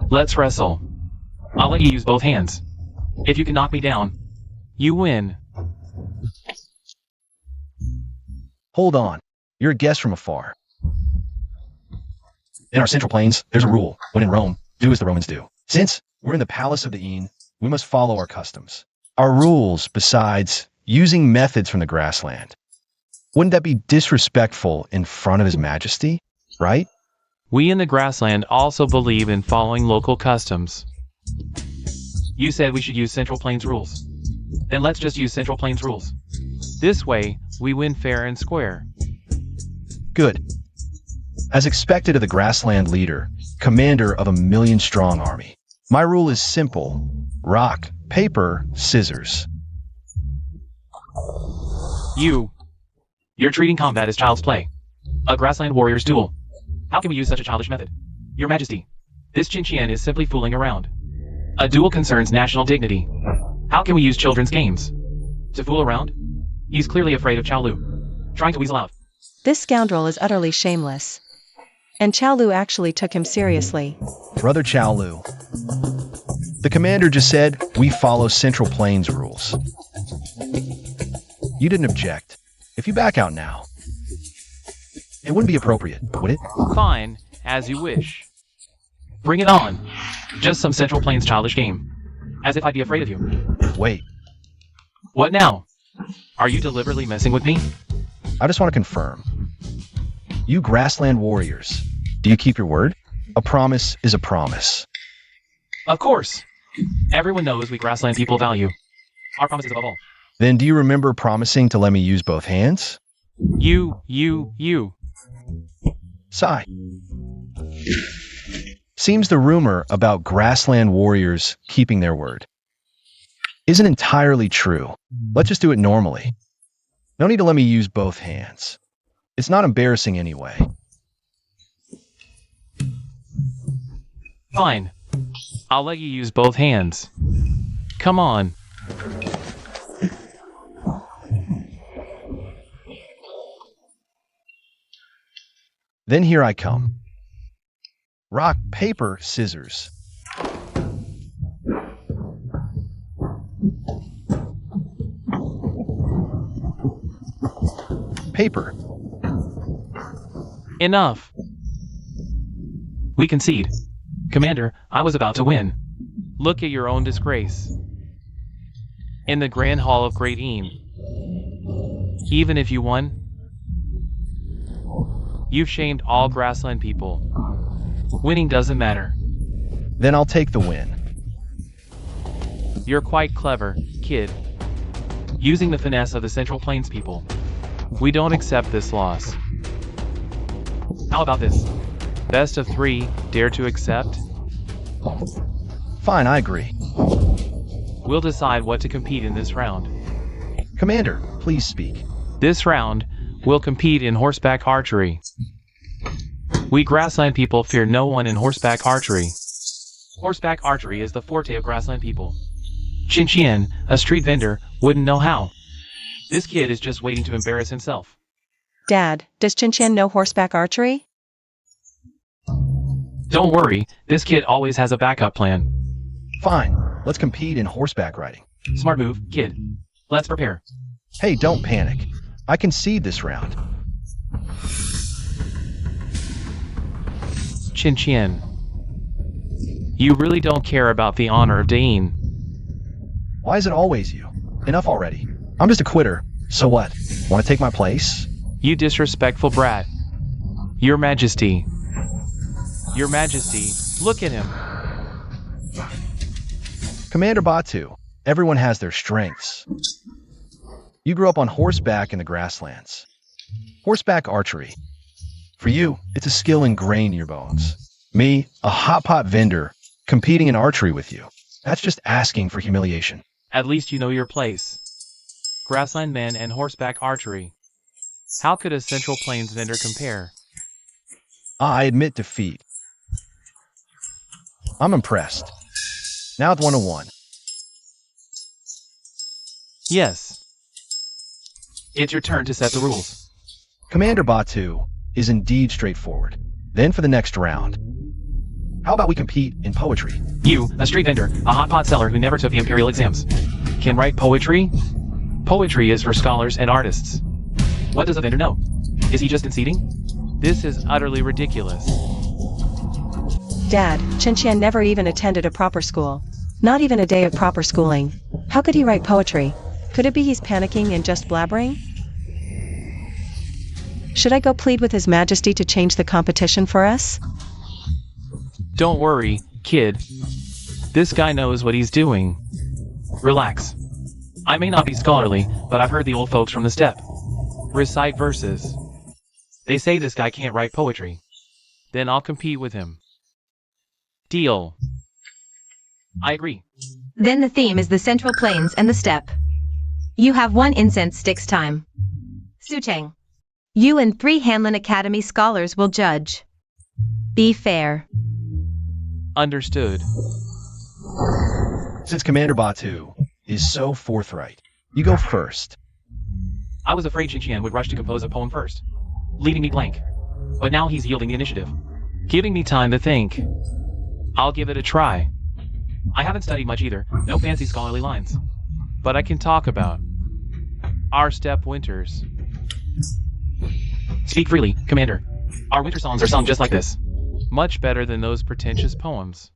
Let's wrestle. I'll let you use both hands. If you can knock me down, you win. Hold on. You're a guest from afar. In our central plains, there's a rule. When in Rome, do as the Romans do. Since we're in the palace of the Inn, we must follow our customs. Our rules, besides using methods from the grassland. Wouldn't that be disrespectful in front of His Majesty, right? We in the grassland also believe in following local customs. You said we should use Central Plains rules. Then let's just use Central Plains rules. This way, we win fair and square. Good. As expected of the grassland leader, commander of a 1,000,000-strong army, my rule is simple. Rock, paper, scissors. You're treating combat as child's play. A grassland warrior's duel. How can we use such a childish method? Your Majesty, this Chen Qian is simply fooling around. A duel concerns national dignity. How can we use children's games? To fool around? He's clearly afraid of Chao Lu, trying to weasel out. This scoundrel is utterly shameless. And Chao Lu actually took him seriously. Brother Chao Lu. The commander just said we follow Central Plains rules. You didn't object. If you back out now, it wouldn't be appropriate, would it? Fine, as you wish. Bring it on. Just some Central Plains childish game. As if I'd be afraid of you. Wait, What now? Are you deliberately messing with me? I just want to confirm. You grassland warriors, do you keep your word? A promise is a promise. Of course. Everyone knows we grassland people value our promises above all. Then do you remember promising to let me use both hands? You. Sigh. Seems the rumor about grassland warriors keeping their word isn't entirely true. Let's just do it normally. No need to let me use both hands. It's not embarrassing anyway. Fine. I'll let you use both hands. Come on. Then here I come. Rock, paper, scissors. Paper. Enough. We concede. Commander, I was about to win. Look at your own disgrace. In the Grand Hall of Great Inn. Even if you won, you've shamed all grassland people. Winning doesn't matter. Then I'll take the win. You're quite clever, kid. Using the finesse of the Central Plains people. We don't accept this loss. How about this? Best of 3, dare to accept? Fine, I agree. We'll decide what to compete in this round. Commander, please speak. This round, we'll compete in horseback archery. We grassland people fear no one in horseback archery. Horseback archery is the forte of grassland people. Chen Qian, a street vendor, wouldn't know how. This kid is just waiting to embarrass himself. Dad, does Chen Qian know horseback archery? Don't worry, this kid always has a backup plan. Fine, let's compete in horseback riding. Smart move, kid. Let's prepare. Hey, don't panic. I concede this round. Chen Qian. You really don't care about the honor of Dane. Why is it always you? Enough already. I'm just a quitter. So what? Want to take my place? You disrespectful brat. Your Majesty. Your Majesty, look at him. Commander Batu, everyone has their strengths. You grew up on horseback in the grasslands. Horseback archery. For you, it's a skill ingrained in your bones. Me, a hotpot vendor, competing in archery with you. That's just asking for humiliation. At least you know your place. Grassland men and horseback archery. How could a Central Plains vendor compare? I admit defeat. I'm impressed. Now it's 101. Yes. It's your turn to set the rules. Commander Batu is indeed straightforward. Then for the next round, how about we compete in poetry? You, a street vendor, a hotpot seller who never took the imperial exams, can write poetry? Poetry is for scholars and artists. What does a vendor know? Is he just conceding? This is utterly ridiculous. Dad, Chen Qian never even attended a proper school. Not even a day of proper schooling. How could he write poetry? Could it be he's panicking and just blabbering? Should I go plead with His Majesty to change the competition for us? Don't worry, kid. This guy knows what he's doing. Relax. I may not be scholarly, but I've heard the old folks from the steppe recite verses. They say this guy can't write poetry. Then I'll compete with him. Deal. I agree. Then the theme is the Central Plains and the steppe. You have 1 incense sticks time. Sucheng. You and 3 Hanlon Academy scholars will judge. Be fair. Understood. Since Commander Batu is so forthright, you go first. I was afraid Chen Qian would rush to compose a poem first, leaving me blank. But now he's yielding the initiative, giving me time to think. I'll give it a try. I haven't studied much either, no fancy scholarly lines. But I can talk about our steppe winters. Speak freely, Commander. Our winter songs are sung just like this. Much better than those pretentious poems.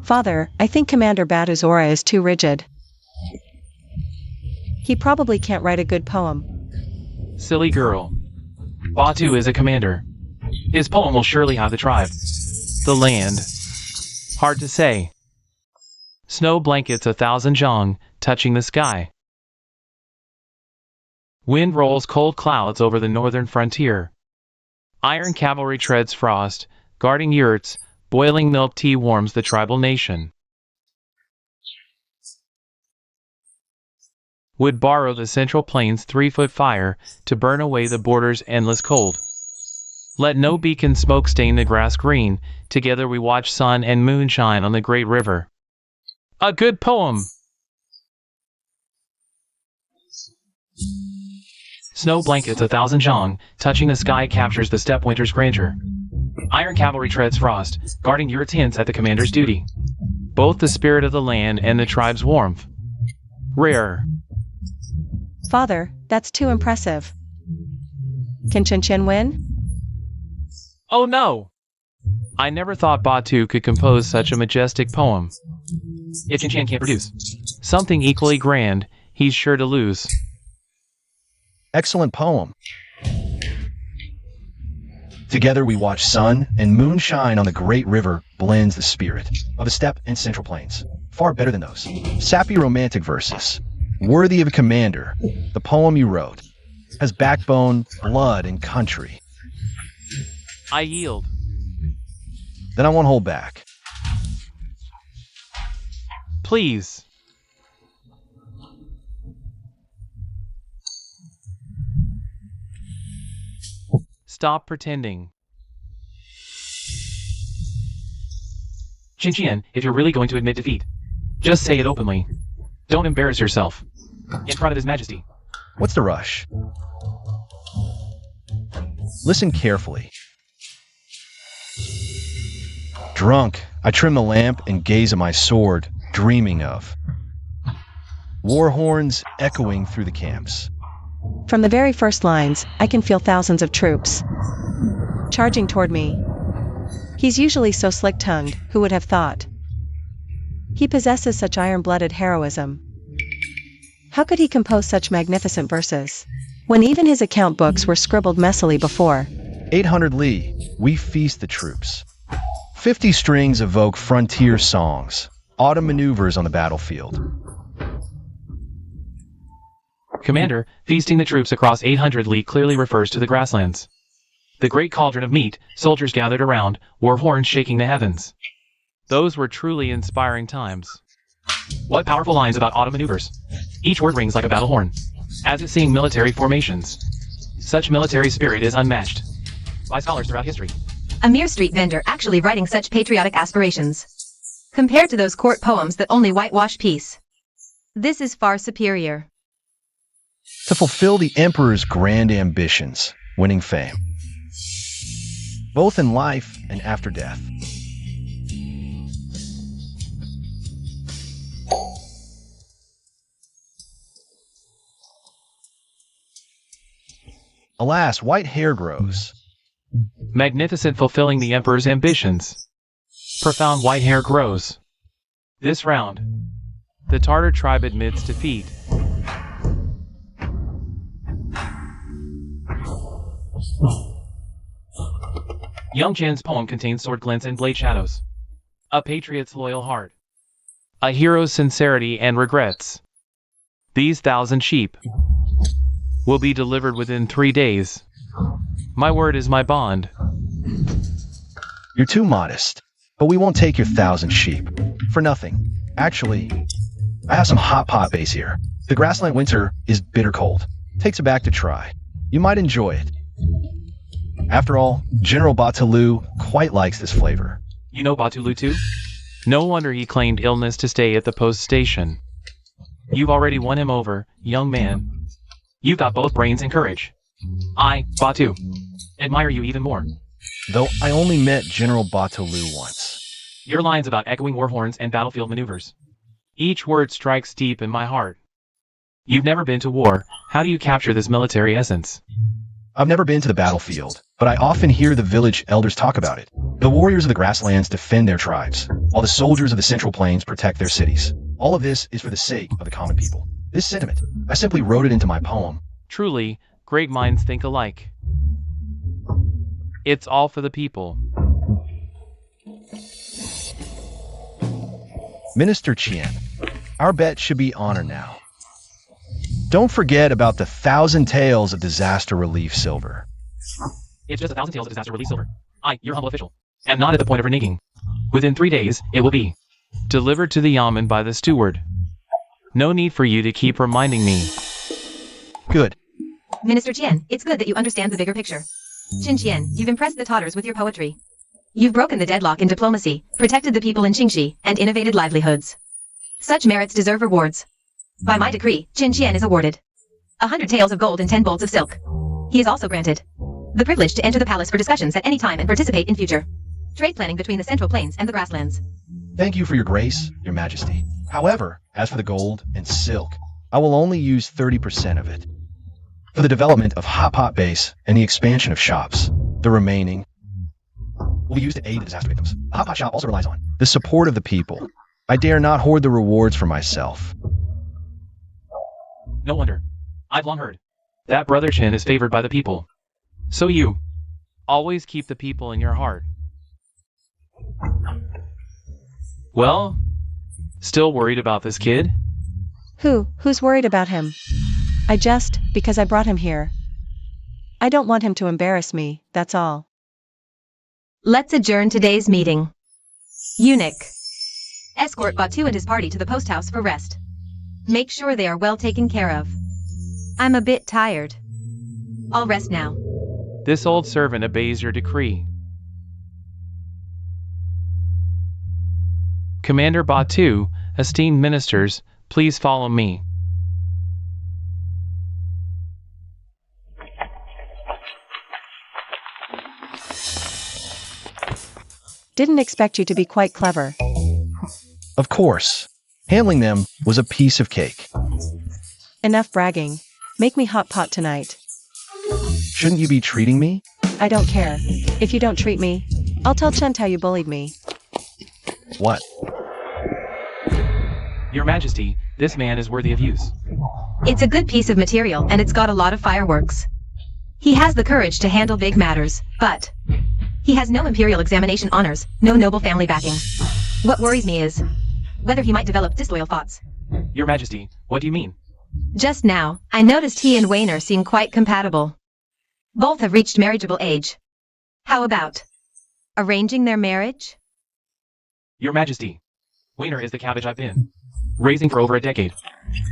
Father, I think Commander Batu's aura is too rigid. He probably can't write a good poem. Silly girl. Batu is a commander. His poem will surely have the tribe. The land. Hard to say. Snow blankets 1,000 zhang, touching the sky. Wind rolls cold clouds over the northern frontier. Iron cavalry treads frost, guarding yurts, boiling milk tea warms the tribal nation. Would borrow the Central Plains 3-foot fire to burn away the border's endless cold. Let no beacon smoke stain the grass green, together we watch sun and moon shine on the great river. A good poem! Snow blankets 1,000 zhang, touching the sky captures the steppe winter's grandeur. Iron cavalry treads frost, guarding yurts hints at the commander's duty. Both the spirit of the land and the tribe's warmth. Rare. Father, that's too impressive. Can Chen Qian win? Oh no! I never thought Batu could compose such a majestic poem. If Chen Qian can't produce something equally grand, he's sure to lose. Excellent poem. Together we watch sun and moon shine on the great river blends the spirit of the steppe and Central Plains. Far better than those sappy romantic verses. Worthy of a commander, the poem you wrote has backbone, blood, and country. I yield. Then I won't hold back. Please. Stop pretending. Chen Qian, if you're really going to admit defeat, just say it openly. Don't embarrass yourself. In front of His Majesty. What's the rush? Listen carefully. Drunk, I trim the lamp and gaze at my sword, dreaming of war horns echoing through the camps. From the very first lines, I can feel thousands of troops charging toward me. He's usually so slick-tongued, who would have thought? He possesses such iron-blooded heroism. How could he compose such magnificent verses, when even his account books were scribbled messily before? 800 li, we feast the troops. 50 strings evoke frontier songs, autumn maneuvers on the battlefield. Commander, feasting the troops across 800 li clearly refers to the grasslands. The great cauldron of meat, soldiers gathered around, war horns shaking the heavens. Those were truly inspiring times. What powerful lines about autumn maneuvers. Each word rings like a battle horn, as if seeing military formations. Such military spirit is unmatched. by scholars throughout history. A mere street vendor actually writing such patriotic aspirations. Compared to those court poems that only whitewash peace. This is far superior. To fulfill the emperor's grand ambitions, winning fame, both in life and after death. Alas, white hair grows. Magnificent, fulfilling the emperor's ambitions. Profound white hair grows. This round, the Tartar tribe admits defeat. Young Chen's poem contains sword glints and blade shadows. A patriot's loyal heart. A hero's sincerity and regrets. These 1,000 sheep will be delivered within 3 days. My word is my bond. You're too modest, but we won't take your 1,000 sheep. For nothing. Actually, I have some Hotpot base here. The grassland winter is bitter cold. Takes a back to try. You might enjoy it. After all, General Batalu quite likes this flavor. You know Batulu too? No wonder he claimed illness to stay at the post station. You've already won him over, young man. You've got both brains and courage. I, Batu, admire you even more. Though I only met General Batalu once. Your lines about echoing war horns and battlefield maneuvers. Each word strikes deep in my heart. You've never been to war. How do you capture this military essence? I've never been to the battlefield, but I often hear the village elders talk about it. The warriors of the grasslands defend their tribes, while the soldiers of the Central Plains protect their cities. All of this is for the sake of the common people. This sentiment, I simply wrote it into my poem. Truly, great minds think alike. It's all for the people. Minister Qian, our bet should be honor now. Don't forget about the 1,000 tales of disaster relief silver. It's just 1,000 tales of disaster relief silver. I, your humble official, am not at the point of reneging. Within 3 days, it will be delivered to the yamen by the steward. No need for you to keep reminding me. Good. Minister Qian, it's good that you understand the bigger picture. Chen Qian, you've impressed the Tatars with your poetry. You've broken the deadlock in diplomacy, protected the people in Qingxi, and innovated livelihoods. Such merits deserve rewards. By my decree, Chen Qian is awarded 100 taels of gold and 10 bolts of silk. He is also granted the privilege to enter the palace for discussions at any time and participate in future trade planning between the Central Plains and the grasslands. Thank you for your grace, your majesty. However, as for the gold and silk, I will only use 30% of it. For the development of Hotpot base and the expansion of shops, the remaining will be used to aid the disaster victims. The Hotpot shop also relies on the support of the people. I dare not hoard the rewards for myself. No wonder. I've long heard that Brother Chen is favored by the people. So you always keep the people in your heart. Well, still worried about this kid? Who's worried about him? Because I brought him here. I don't want him to embarrass me, that's all. Let's adjourn today's meeting. Eunuch. Escort Batu and his party to the post house for rest. Make sure they are well taken care of. I'm a bit tired. I'll rest now. This old servant obeys your decree. Commander Batu, esteemed ministers, please follow me. Didn't expect you to be quite clever. Of course. Handling them was a piece of cake. Enough bragging. Make me hot pot tonight. Shouldn't you be treating me? I don't care. If you don't treat me, I'll tell Chent how you bullied me. What? Your Majesty, this man is worthy of use. It's a good piece of material and it's got a lot of fireworks. He has the courage to handle big matters, but he has no imperial examination honors, no noble family backing. What worries me is whether he might develop disloyal thoughts. Your Majesty, what do you mean? Just now, I noticed he and Wayner seem quite compatible. Both have reached marriageable age. How about arranging their marriage? Your Majesty, Wayner is the cabbage I've been raising for over a decade.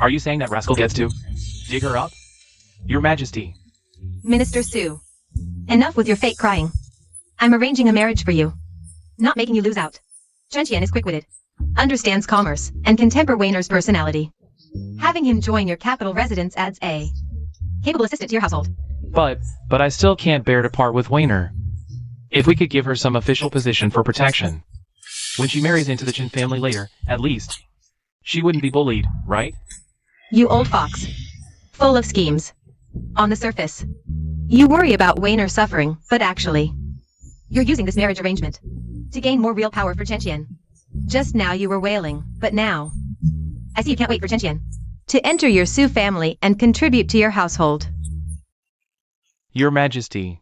Are you saying that rascal gets to dig her up? Your Majesty. Minister Su, Enough with your fake crying. I'm arranging a marriage for you. Not making you lose out. Chen Qian is quick-witted, understands commerce, and can temper Wayner's personality. Having him join your capital residence adds a capable assistant to your household. But I still can't bear to part with Wayner. If we could give her some official position for protection. When she marries into the Chen family later, at least, she wouldn't be bullied, right? You old fox. Full of schemes. On the surface, you worry about Wayner suffering, but actually, you're using this marriage arrangement to gain more real power for Chen Qian. Just now you were wailing, but now, I see you can't wait for Chen Qian to enter your Su family and contribute to your household. Your Majesty.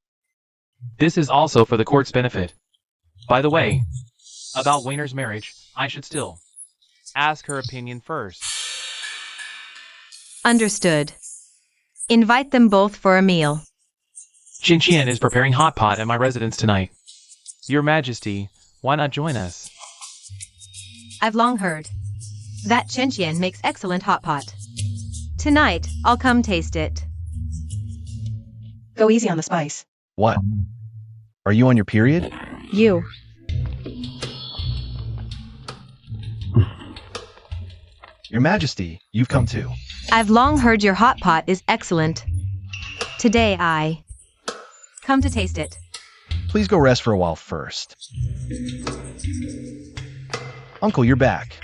This is also for the court's benefit. By the way, about Wayner's marriage, I should still ask her opinion first. Understood. Invite them both for a meal. Chen Qian is preparing Hotpot at my residence tonight. Your Majesty, why not join us? I've long heard that Chen Qian makes excellent Hotpot. Tonight, I'll come taste it. Go easy on the spice. What? Are you on your period? You. Your Majesty, you've come too. I've long heard your Hotpot is excellent. Today I come to taste it. Please go rest for a while first. Uncle, you're back.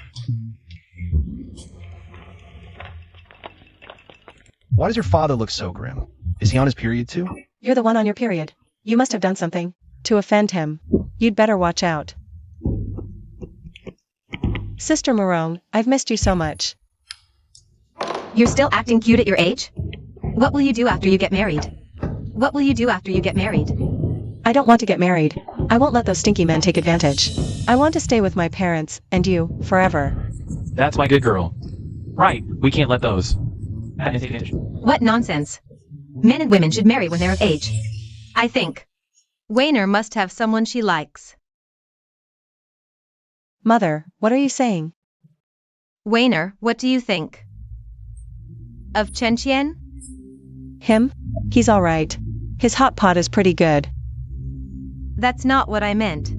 Why does your father look so grim? Is he on his period too? You're the one on your period. You must have done something to offend him. You'd better watch out. Sister Morone, I've missed you so much. You're still acting cute at your age? What will you do after you get married? What will you do after you get married? I don't want to get married. I won't let those stinky men take advantage. I want to stay with my parents, and you, forever. That's my good girl. Right, we can't let those take advantage. What nonsense. Men and women should marry when they're of age. I think Wayner must have someone she likes. Mother, what are you saying? Wayner, what do you think? Of Chen Qian? Him? He's all right. His hot pot is pretty good. That's not what I meant.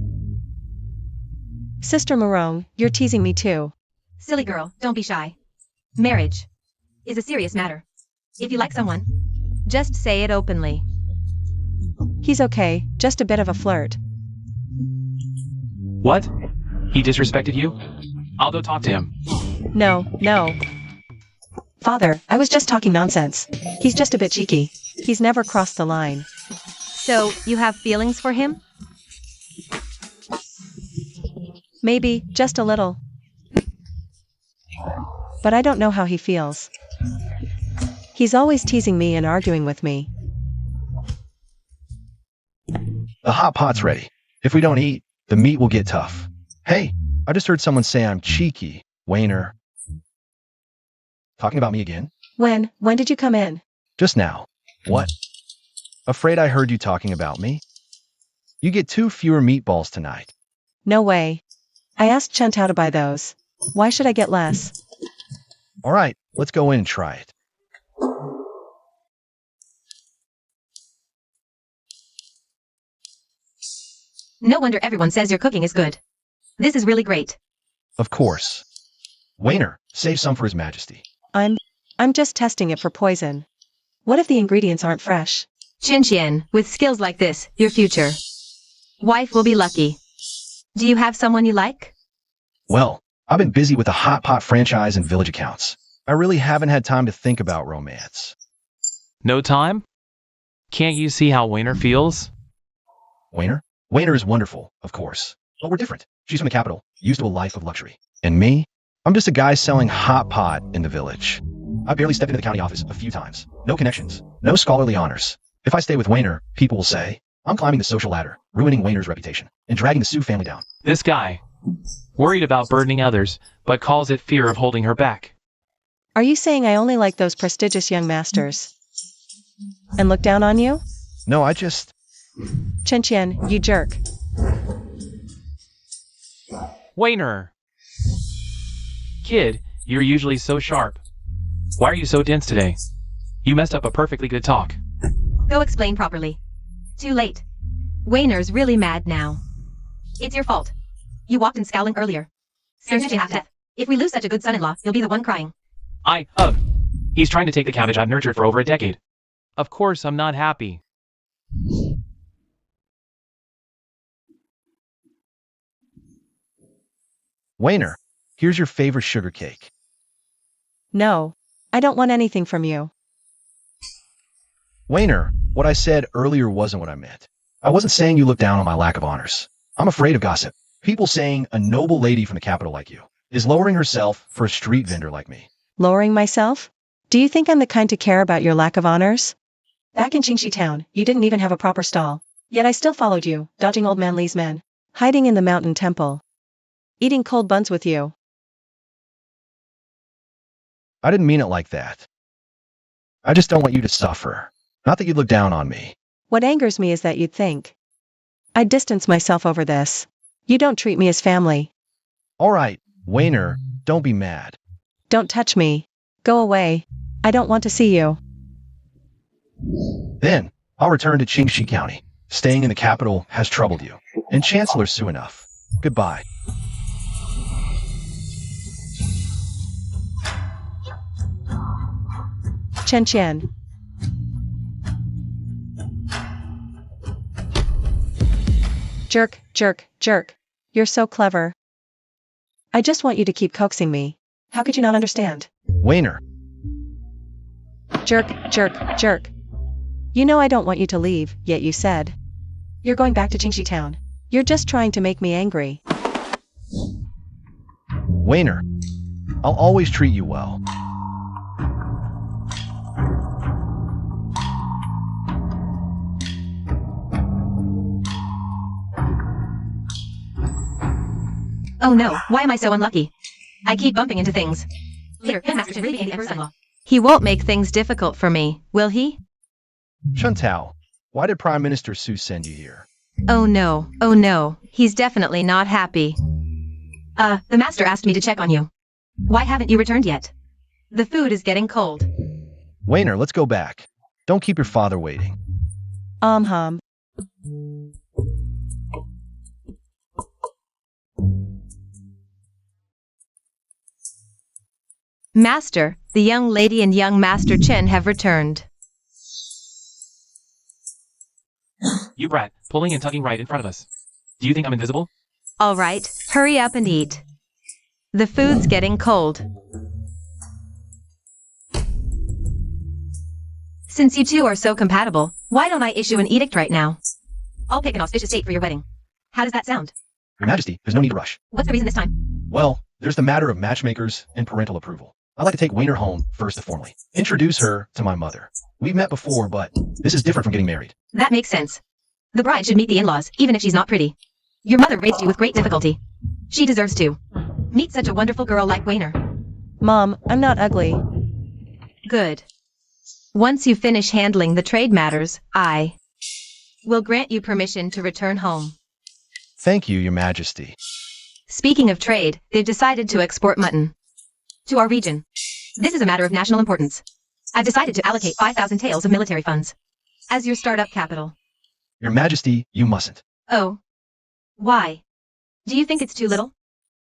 Sister Morone, you're teasing me too. Silly girl, don't be shy. Marriage is a serious matter. If you like someone, just say it openly. He's okay, just a bit of a flirt. What? He disrespected you? I'll go talk to him. No. Father, I was just talking nonsense. He's just a bit cheeky. He's never crossed the line. So, you have feelings for him? Maybe, just a little. But I don't know how he feels. He's always teasing me and arguing with me. The hot pot's ready. If we don't eat, the meat will get tough. Hey, I just heard someone say I'm cheeky. Wayner. Talking about me again? When did you come in? Just now. What? Afraid I heard you talking about me? You get 2 fewer meatballs tonight. No way. I asked Chantao to buy those. Why should I get less? All right, let's go in and try it. No wonder everyone says your cooking is good. This is really great. Of course. Wayner, save some for His Majesty. I'm just testing it for poison. What if the ingredients aren't fresh? Chen Qian, with skills like this, your future wife will be lucky. Do you have someone you like? Well, I've been busy with the Hot Pot franchise and village accounts. I really haven't had time to think about romance. No time? Can't you see how Wayner feels? Wayner? Wayner is wonderful, of course. But we're different. She's from the capital, used to a life of luxury. And me? I'm just a guy selling hot pot in the village. I barely stepped into the county office a few times. No connections. No scholarly honors. If I stay with Wayner, people will say, I'm climbing the social ladder, ruining Wayner's reputation, and dragging the Su family down. This guy. Worried about burdening others, but calls it fear of holding her back. Are you saying I only like those prestigious young masters? And look down on you? No, I just... Chen Qian, you jerk. Wayner! Kid, you're usually so sharp. Why are you so dense today? You messed up a perfectly good talk. Go explain properly. Too late. Wayner's really mad now. It's your fault. You walked in scowling earlier. Scares you to half death. If we lose such a good son-in-law, you'll be the one crying. He's trying to take the cabbage I've nurtured for over a decade. Of course I'm not happy. Wayner, here's your favorite sugar cake. No. I don't want anything from you. Wayner, what I said earlier wasn't what I meant. I wasn't saying you look down on my lack of honors. I'm afraid of gossip. People saying a noble lady from the capital like you is lowering herself for a street vendor like me. Lowering myself? Do you think I'm the kind to care about your lack of honors? Back in Qingxi town, you didn't even have a proper stall. Yet I still followed you, dodging old man Li's men, hiding in the mountain temple, eating cold buns with you. I didn't mean it like that. I just don't want you to suffer. Not that you'd look down on me. What angers me is that you'd think I'd distance myself over this. You don't treat me as family. All right, Wayner, don't be mad. Don't touch me. Go away. I don't want to see you. Then, I'll return to Qingxi County. Staying in the capital has troubled you. And Chancellor Sue enough. Goodbye. Chen Qian. Jerk, jerk, jerk. You're so clever. I just want you to keep coaxing me. How could you not understand? Wayner, Jerk, jerk, jerk. You know I don't want you to leave, yet you said you're going back to Qingxi town. You're just trying to make me angry. Wayner, I'll always treat you well. Oh no, why am I so unlucky? I keep bumping into things. Later, Headmaster Chen really became the Emperor's son-in-law. He won't make things difficult for me, will he? Chuntao, why did Prime Minister Sue send you here? Oh no, he's definitely not happy. The master asked me to check on you. Why haven't you returned yet? The food is getting cold. Wayner, let's go back. Don't keep your father waiting. Hum. Master, the young lady and young Master Chen have returned. You brat, pulling and tugging right in front of us. Do you think I'm invisible? All right, hurry up and eat. The food's getting cold. Since you two are so compatible, why don't I issue an edict right now? I'll pick an auspicious date for your wedding. How does that sound? Your Majesty, there's no need to rush. What's the reason this time? Well, there's the matter of matchmakers and parental approval. I'd like to take Wayner home first to formally introduce her to my mother. We've met before, but this is different from getting married. That makes sense. The bride should meet the in-laws, even if she's not pretty. Your mother raised you with great difficulty. She deserves to meet such a wonderful girl like Wayner. Mom, I'm not ugly. Good. Once you finish handling the trade matters, I will grant you permission to return home. Thank you, Your Majesty. Speaking of trade, they've decided to export mutton to our region. This is a matter of national importance. I've decided to allocate 5,000 taels of military funds as your startup capital. Your Majesty, you mustn't. Oh. Why? Do you think it's too little?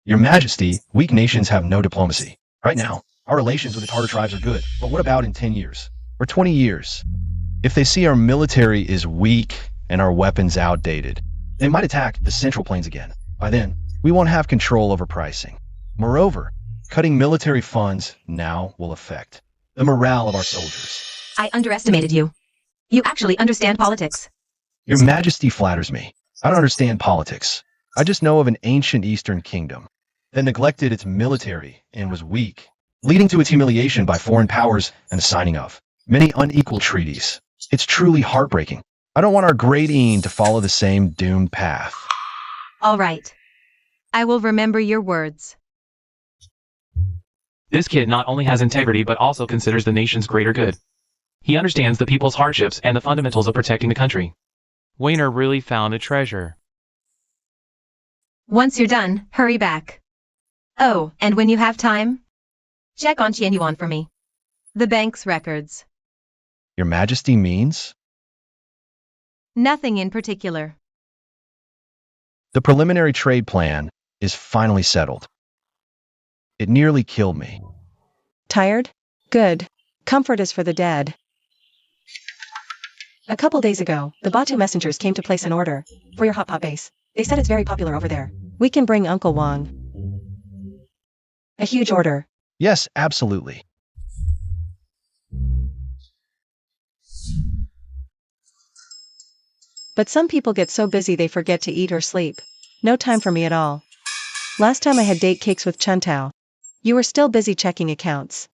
Your Majesty, weak nations have no diplomacy. Right now, our relations with the Tartar tribes are good, but what about in 10 years? Or 20 years? If they see our military is weak and our weapons outdated, they might attack the Central Plains again. By then, we won't have control over pricing. Moreover, cutting military funds now will affect the morale of our soldiers. I underestimated you. You actually understand politics. Your Majesty flatters me. I don't understand politics. I just know of an ancient Eastern kingdom that neglected its military and was weak, leading to its humiliation by foreign powers and the signing of many unequal treaties. It's truly heartbreaking. I don't want our great Ian to follow the same doomed path. All right. I will remember your words. This kid not only has integrity but also considers the nation's greater good. He understands the people's hardships and the fundamentals of protecting the country. Wayner really found a treasure. Once you're done, hurry back. Oh, and when you have time, check on Qian Yuan for me. The bank's records. Your Majesty means? Nothing in particular. The preliminary trade plan is finally settled. It nearly killed me. Tired? Good. Comfort is for the dead. A couple days ago, the Batu messengers came to place an order for your Hotpot base. They said it's very popular over there. We can bring Uncle Wang. A huge order. Yes, absolutely. But some people get so busy they forget to eat or sleep. No time for me at all. Last time I had date cakes with Chen Qian. You were still busy checking accounts.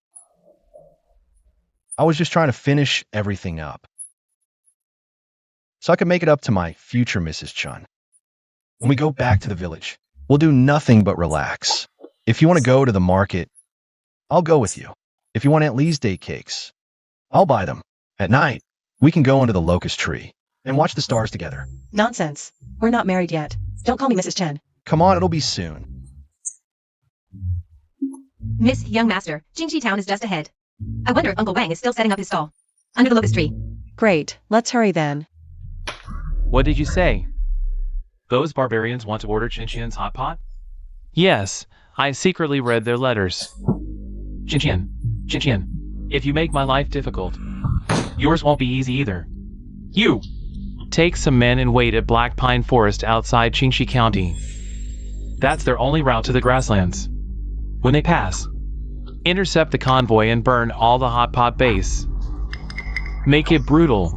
I was just trying to finish everything up, so I could make it up to my future Mrs. Chen. When we go back to the village, we'll do nothing but relax. If you want to go to the market, I'll go with you. If you want Aunt Lee's date cakes, I'll buy them. At night, we can go under the locust tree and watch the stars together. Nonsense. We're not married yet. Don't call me Mrs. Chen. Come on, it'll be soon. Miss Young Master, Jingxi Town is just ahead. I wonder if Uncle Wang is still setting up his stall. Under the locust tree. Great, let's hurry then. What did you say? Those barbarians want to order Chen Qian's Hotpot? Yes, I secretly read their letters. Chen Qian, if you make my life difficult, yours won't be easy either. You! Take some men and wait at Black Pine Forest outside Qingxi County. That's their only route to the grasslands. When they pass, intercept the convoy and burn all the Hotpot base. Make it brutal.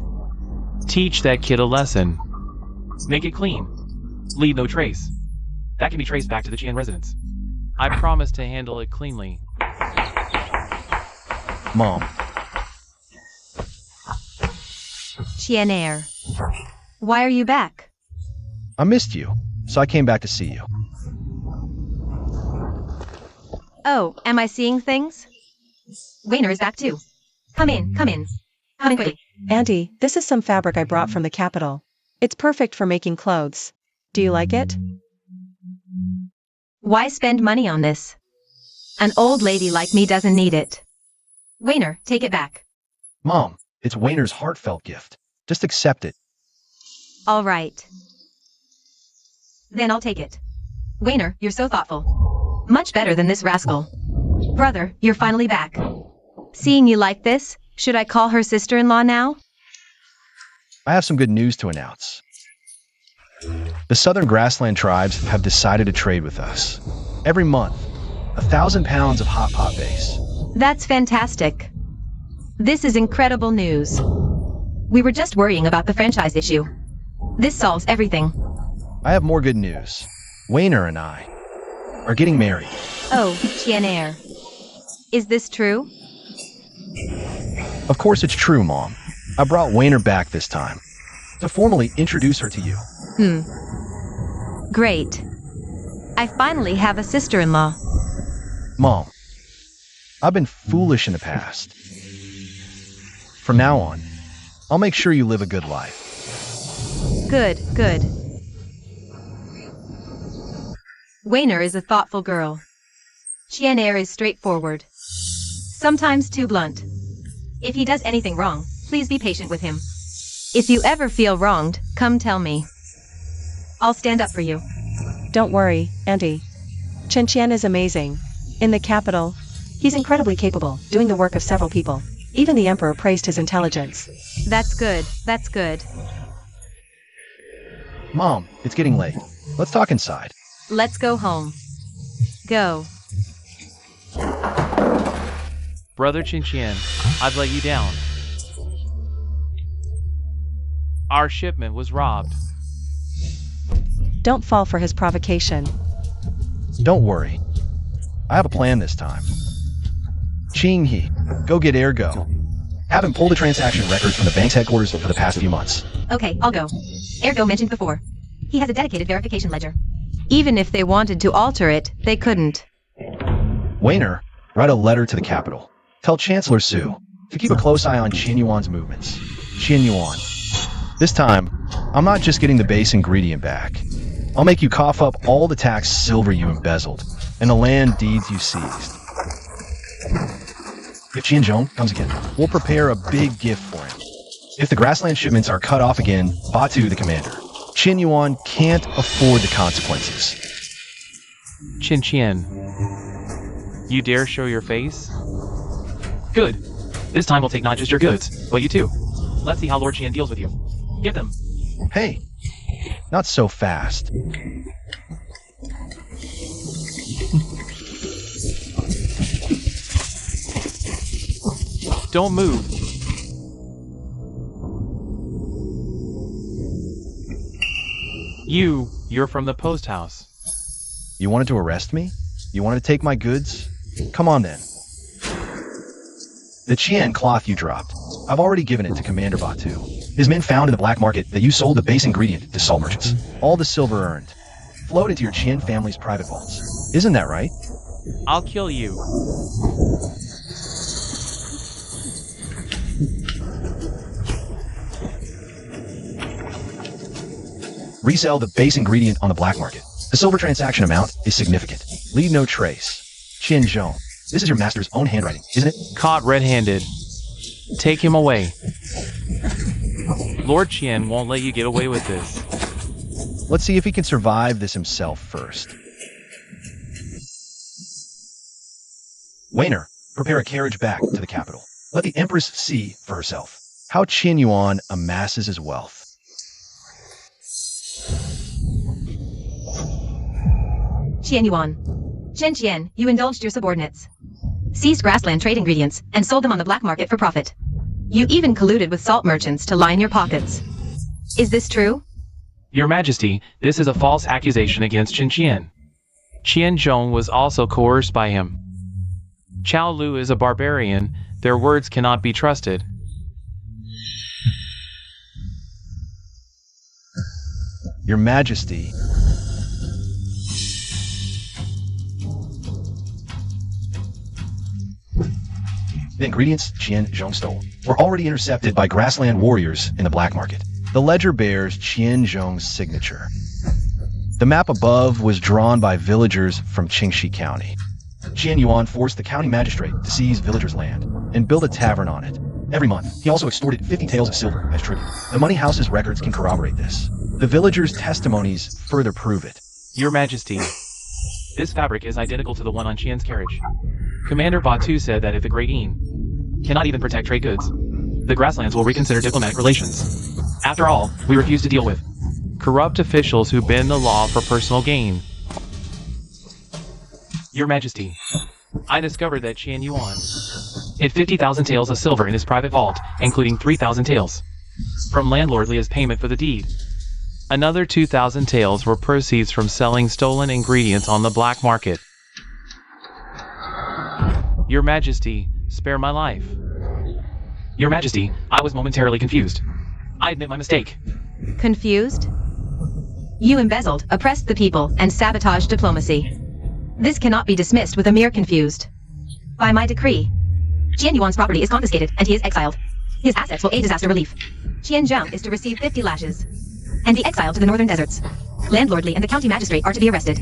Teach that kid a lesson. Make it clean. Leave no trace. That can be traced back to the Qian residence. I promise to handle it cleanly. Mom, Millionaire. Why are you back? I missed you, so I came back to see you. Oh, am I seeing things? Wayner is back too. Come in, come in. Come in quickly. Auntie, this is some fabric I brought from the capital. It's perfect for making clothes. Do you like it? Why spend money on this? An old lady like me doesn't need it. Wayner, take it back. Mom, it's Wayner's heartfelt gift. Just accept it. All right. Then I'll take it. Wayner, you're so thoughtful. Much better than this rascal. Brother, you're finally back. Seeing you like this, should I call her sister-in-law now? I have some good news to announce. The southern grassland tribes have decided to trade with us. Every month, 1,000 pounds of Hotpot base. That's fantastic. This is incredible news. We were just worrying about the franchise issue. This solves everything. I have more good news. Wayner and I are getting married. Oh, Millionaire. Is this true? Of course it's true, Mom. I brought Wayner back this time to formally introduce her to you. Great. I finally have a sister-in-law. Mom, I've been foolish in the past. From now on, I'll make sure you live a good life. Good, good. Wayner is a thoughtful girl. Millionaire is straightforward. Sometimes too blunt. If he does anything wrong, please be patient with him. If you ever feel wronged, come tell me. I'll stand up for you. Don't worry, Auntie. Chen Qian is amazing. In the capital, he's incredibly capable, doing the work of several people. Even the Emperor praised his intelligence. That's good, that's good. Mom, it's getting late. Let's talk inside. Let's go home. Go. Brother Chen Qian, I've let you down. Our shipment was robbed. Don't fall for his provocation. Don't worry. I have a plan this time. Ching He, go get Ergo. Have him pull the transaction records from the bank's headquarters for the past few months. Okay, I'll go. Ergo mentioned before. He has a dedicated verification ledger. Even if they wanted to alter it, they couldn't. Wayner, write a letter to the capital. Tell Chancellor Su to keep a close eye on Qian Yuan's movements. Qian Yuan. This time, I'm not just getting the base ingredient back. I'll make you cough up all the tax silver you embezzled and the land deeds you seized. If Qian Zhong comes again, we'll prepare a big gift for him. If the grassland shipments are cut off again, Batu, the commander, Chen Yuan can't afford the consequences. Chen Qian. You dare show your face? Good. This time we'll take not just your goods, but you too. Let's see how Lord Qian deals with you. Get them. Hey, not so fast. Don't move. You're from the post house. You wanted to arrest me? You wanted to take my goods? Come on then. The Qian cloth you dropped, I've already given it to Commander Batu. His men found in the black market that you sold the base ingredient to salt merchants. All the silver earned flowed into your Qian family's private vaults. Isn't that right? I'll kill you. Resell the base ingredient on the black market. The silver transaction amount is significant. Leave no trace. Qian Zhong, this is your master's own handwriting, isn't it? Caught red-handed. Take him away. Lord Qian won't let you get away with this. Let's see if he can survive this himself first. Wainer, prepare a carriage back to the capital. Let the Empress see for herself how Chen Yuan amasses his wealth. Qian Yuan. Chen Qian, you indulged your subordinates. Seized grassland trade ingredients and sold them on the black market for profit. You even colluded with salt merchants to line your pockets. Is this true? Your Majesty, this is a false accusation against Chen Qian. Qian Zhong was also coerced by him. Chao Lu is a barbarian. Their words cannot be trusted. Your Majesty, the ingredients Qian Zhong stole were already intercepted by grassland warriors in the black market. The ledger bears Qian Zhong's signature. The map above was drawn by villagers from Qingxi County. Qian Yuan forced the county magistrate to seize villagers' land and build a tavern on it. Every month, he also extorted 50 taels of silver as tribute. The money house's records can corroborate this. The villagers' testimonies further prove it. Your Majesty, this fabric is identical to the one on Qian's carriage. Commander Batu said that if the Great Yin cannot even protect trade goods, the grasslands will reconsider diplomatic relations. After all, we refuse to deal with corrupt officials who bend the law for personal gain. Your Majesty, I discovered that Qian Yuan hid 50,000 taels of silver in his private vault, including 3,000 taels from landlordly as payment for the deed. Another 2,000 taels were proceeds from selling stolen ingredients on the black market. Your Majesty, spare my life. Your Majesty, I was momentarily confused. I admit my mistake. Confused? You embezzled, oppressed the people, and sabotaged diplomacy. This cannot be dismissed with a mere confused. By my decree, Qian Yuan's property is confiscated and he is exiled. His assets will aid disaster relief. Qian Zhang is to receive 50 lashes and be exiled to the northern deserts. Landlordly and the county magistrate are to be arrested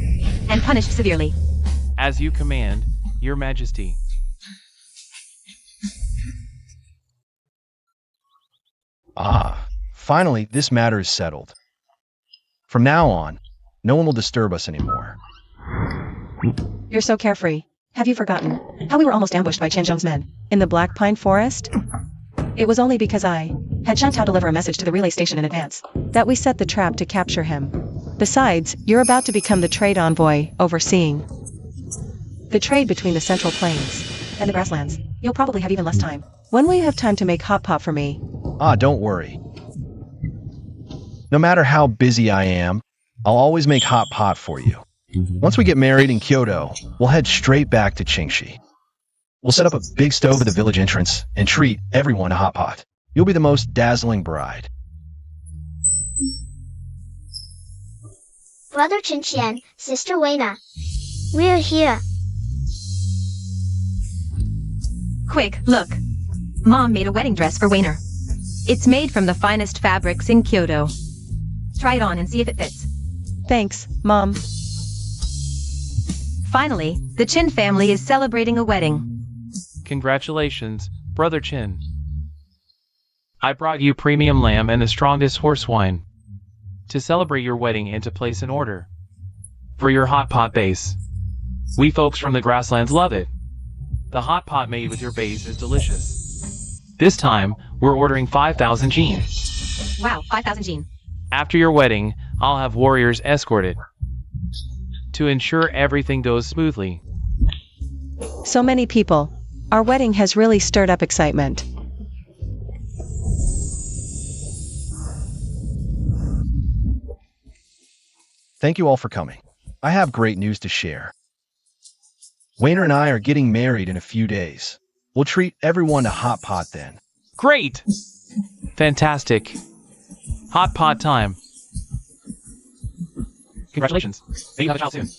and punished severely. As you command, Your Majesty. Ah, finally, this matter is settled. From now on, no one will disturb us anymore. You're so carefree. Have you forgotten how we were almost ambushed by Chen Zhong's men in the Black Pine Forest? It was only because I had Shan Tao deliver a message to the relay station in advance that we set the trap to capture him. Besides, you're about to become the trade envoy overseeing the trade between the Central Plains and the grasslands. You'll probably have even less time. When will you have time to make Hotpot for me? Ah, don't worry. No matter how busy I am, I'll always make hot pot for you. Once we get married in Kyoto, we'll head straight back to Qingxi. We'll set up a big stove at the village entrance and treat everyone to hot pot. You'll be the most dazzling bride. Brother Chen Qian, Sister Weina. We're here. Quick, look. Mom made a wedding dress for Wainer. It's made from the finest fabrics in Kyoto. Try it on and see if it fits. Thanks, Mom. Finally, the Chen family is celebrating a wedding. Congratulations, Brother Chen. I brought you premium lamb and the strongest horse wine to celebrate your wedding and to place an order for your hot pot base. We folks from the grasslands love it. The hot pot made with your base is delicious. This time, we're ordering 5,000 gene. Wow, 5,000 gene. After your wedding, I'll have warriors escort it to ensure everything goes smoothly. So many people. Our wedding has really stirred up excitement. Thank you all for coming. I have great news to share. Wayner and I are getting married in a few days. We'll treat everyone to hot pot then. Great! Fantastic. Hot pot time. Congratulations. May you have a child soon.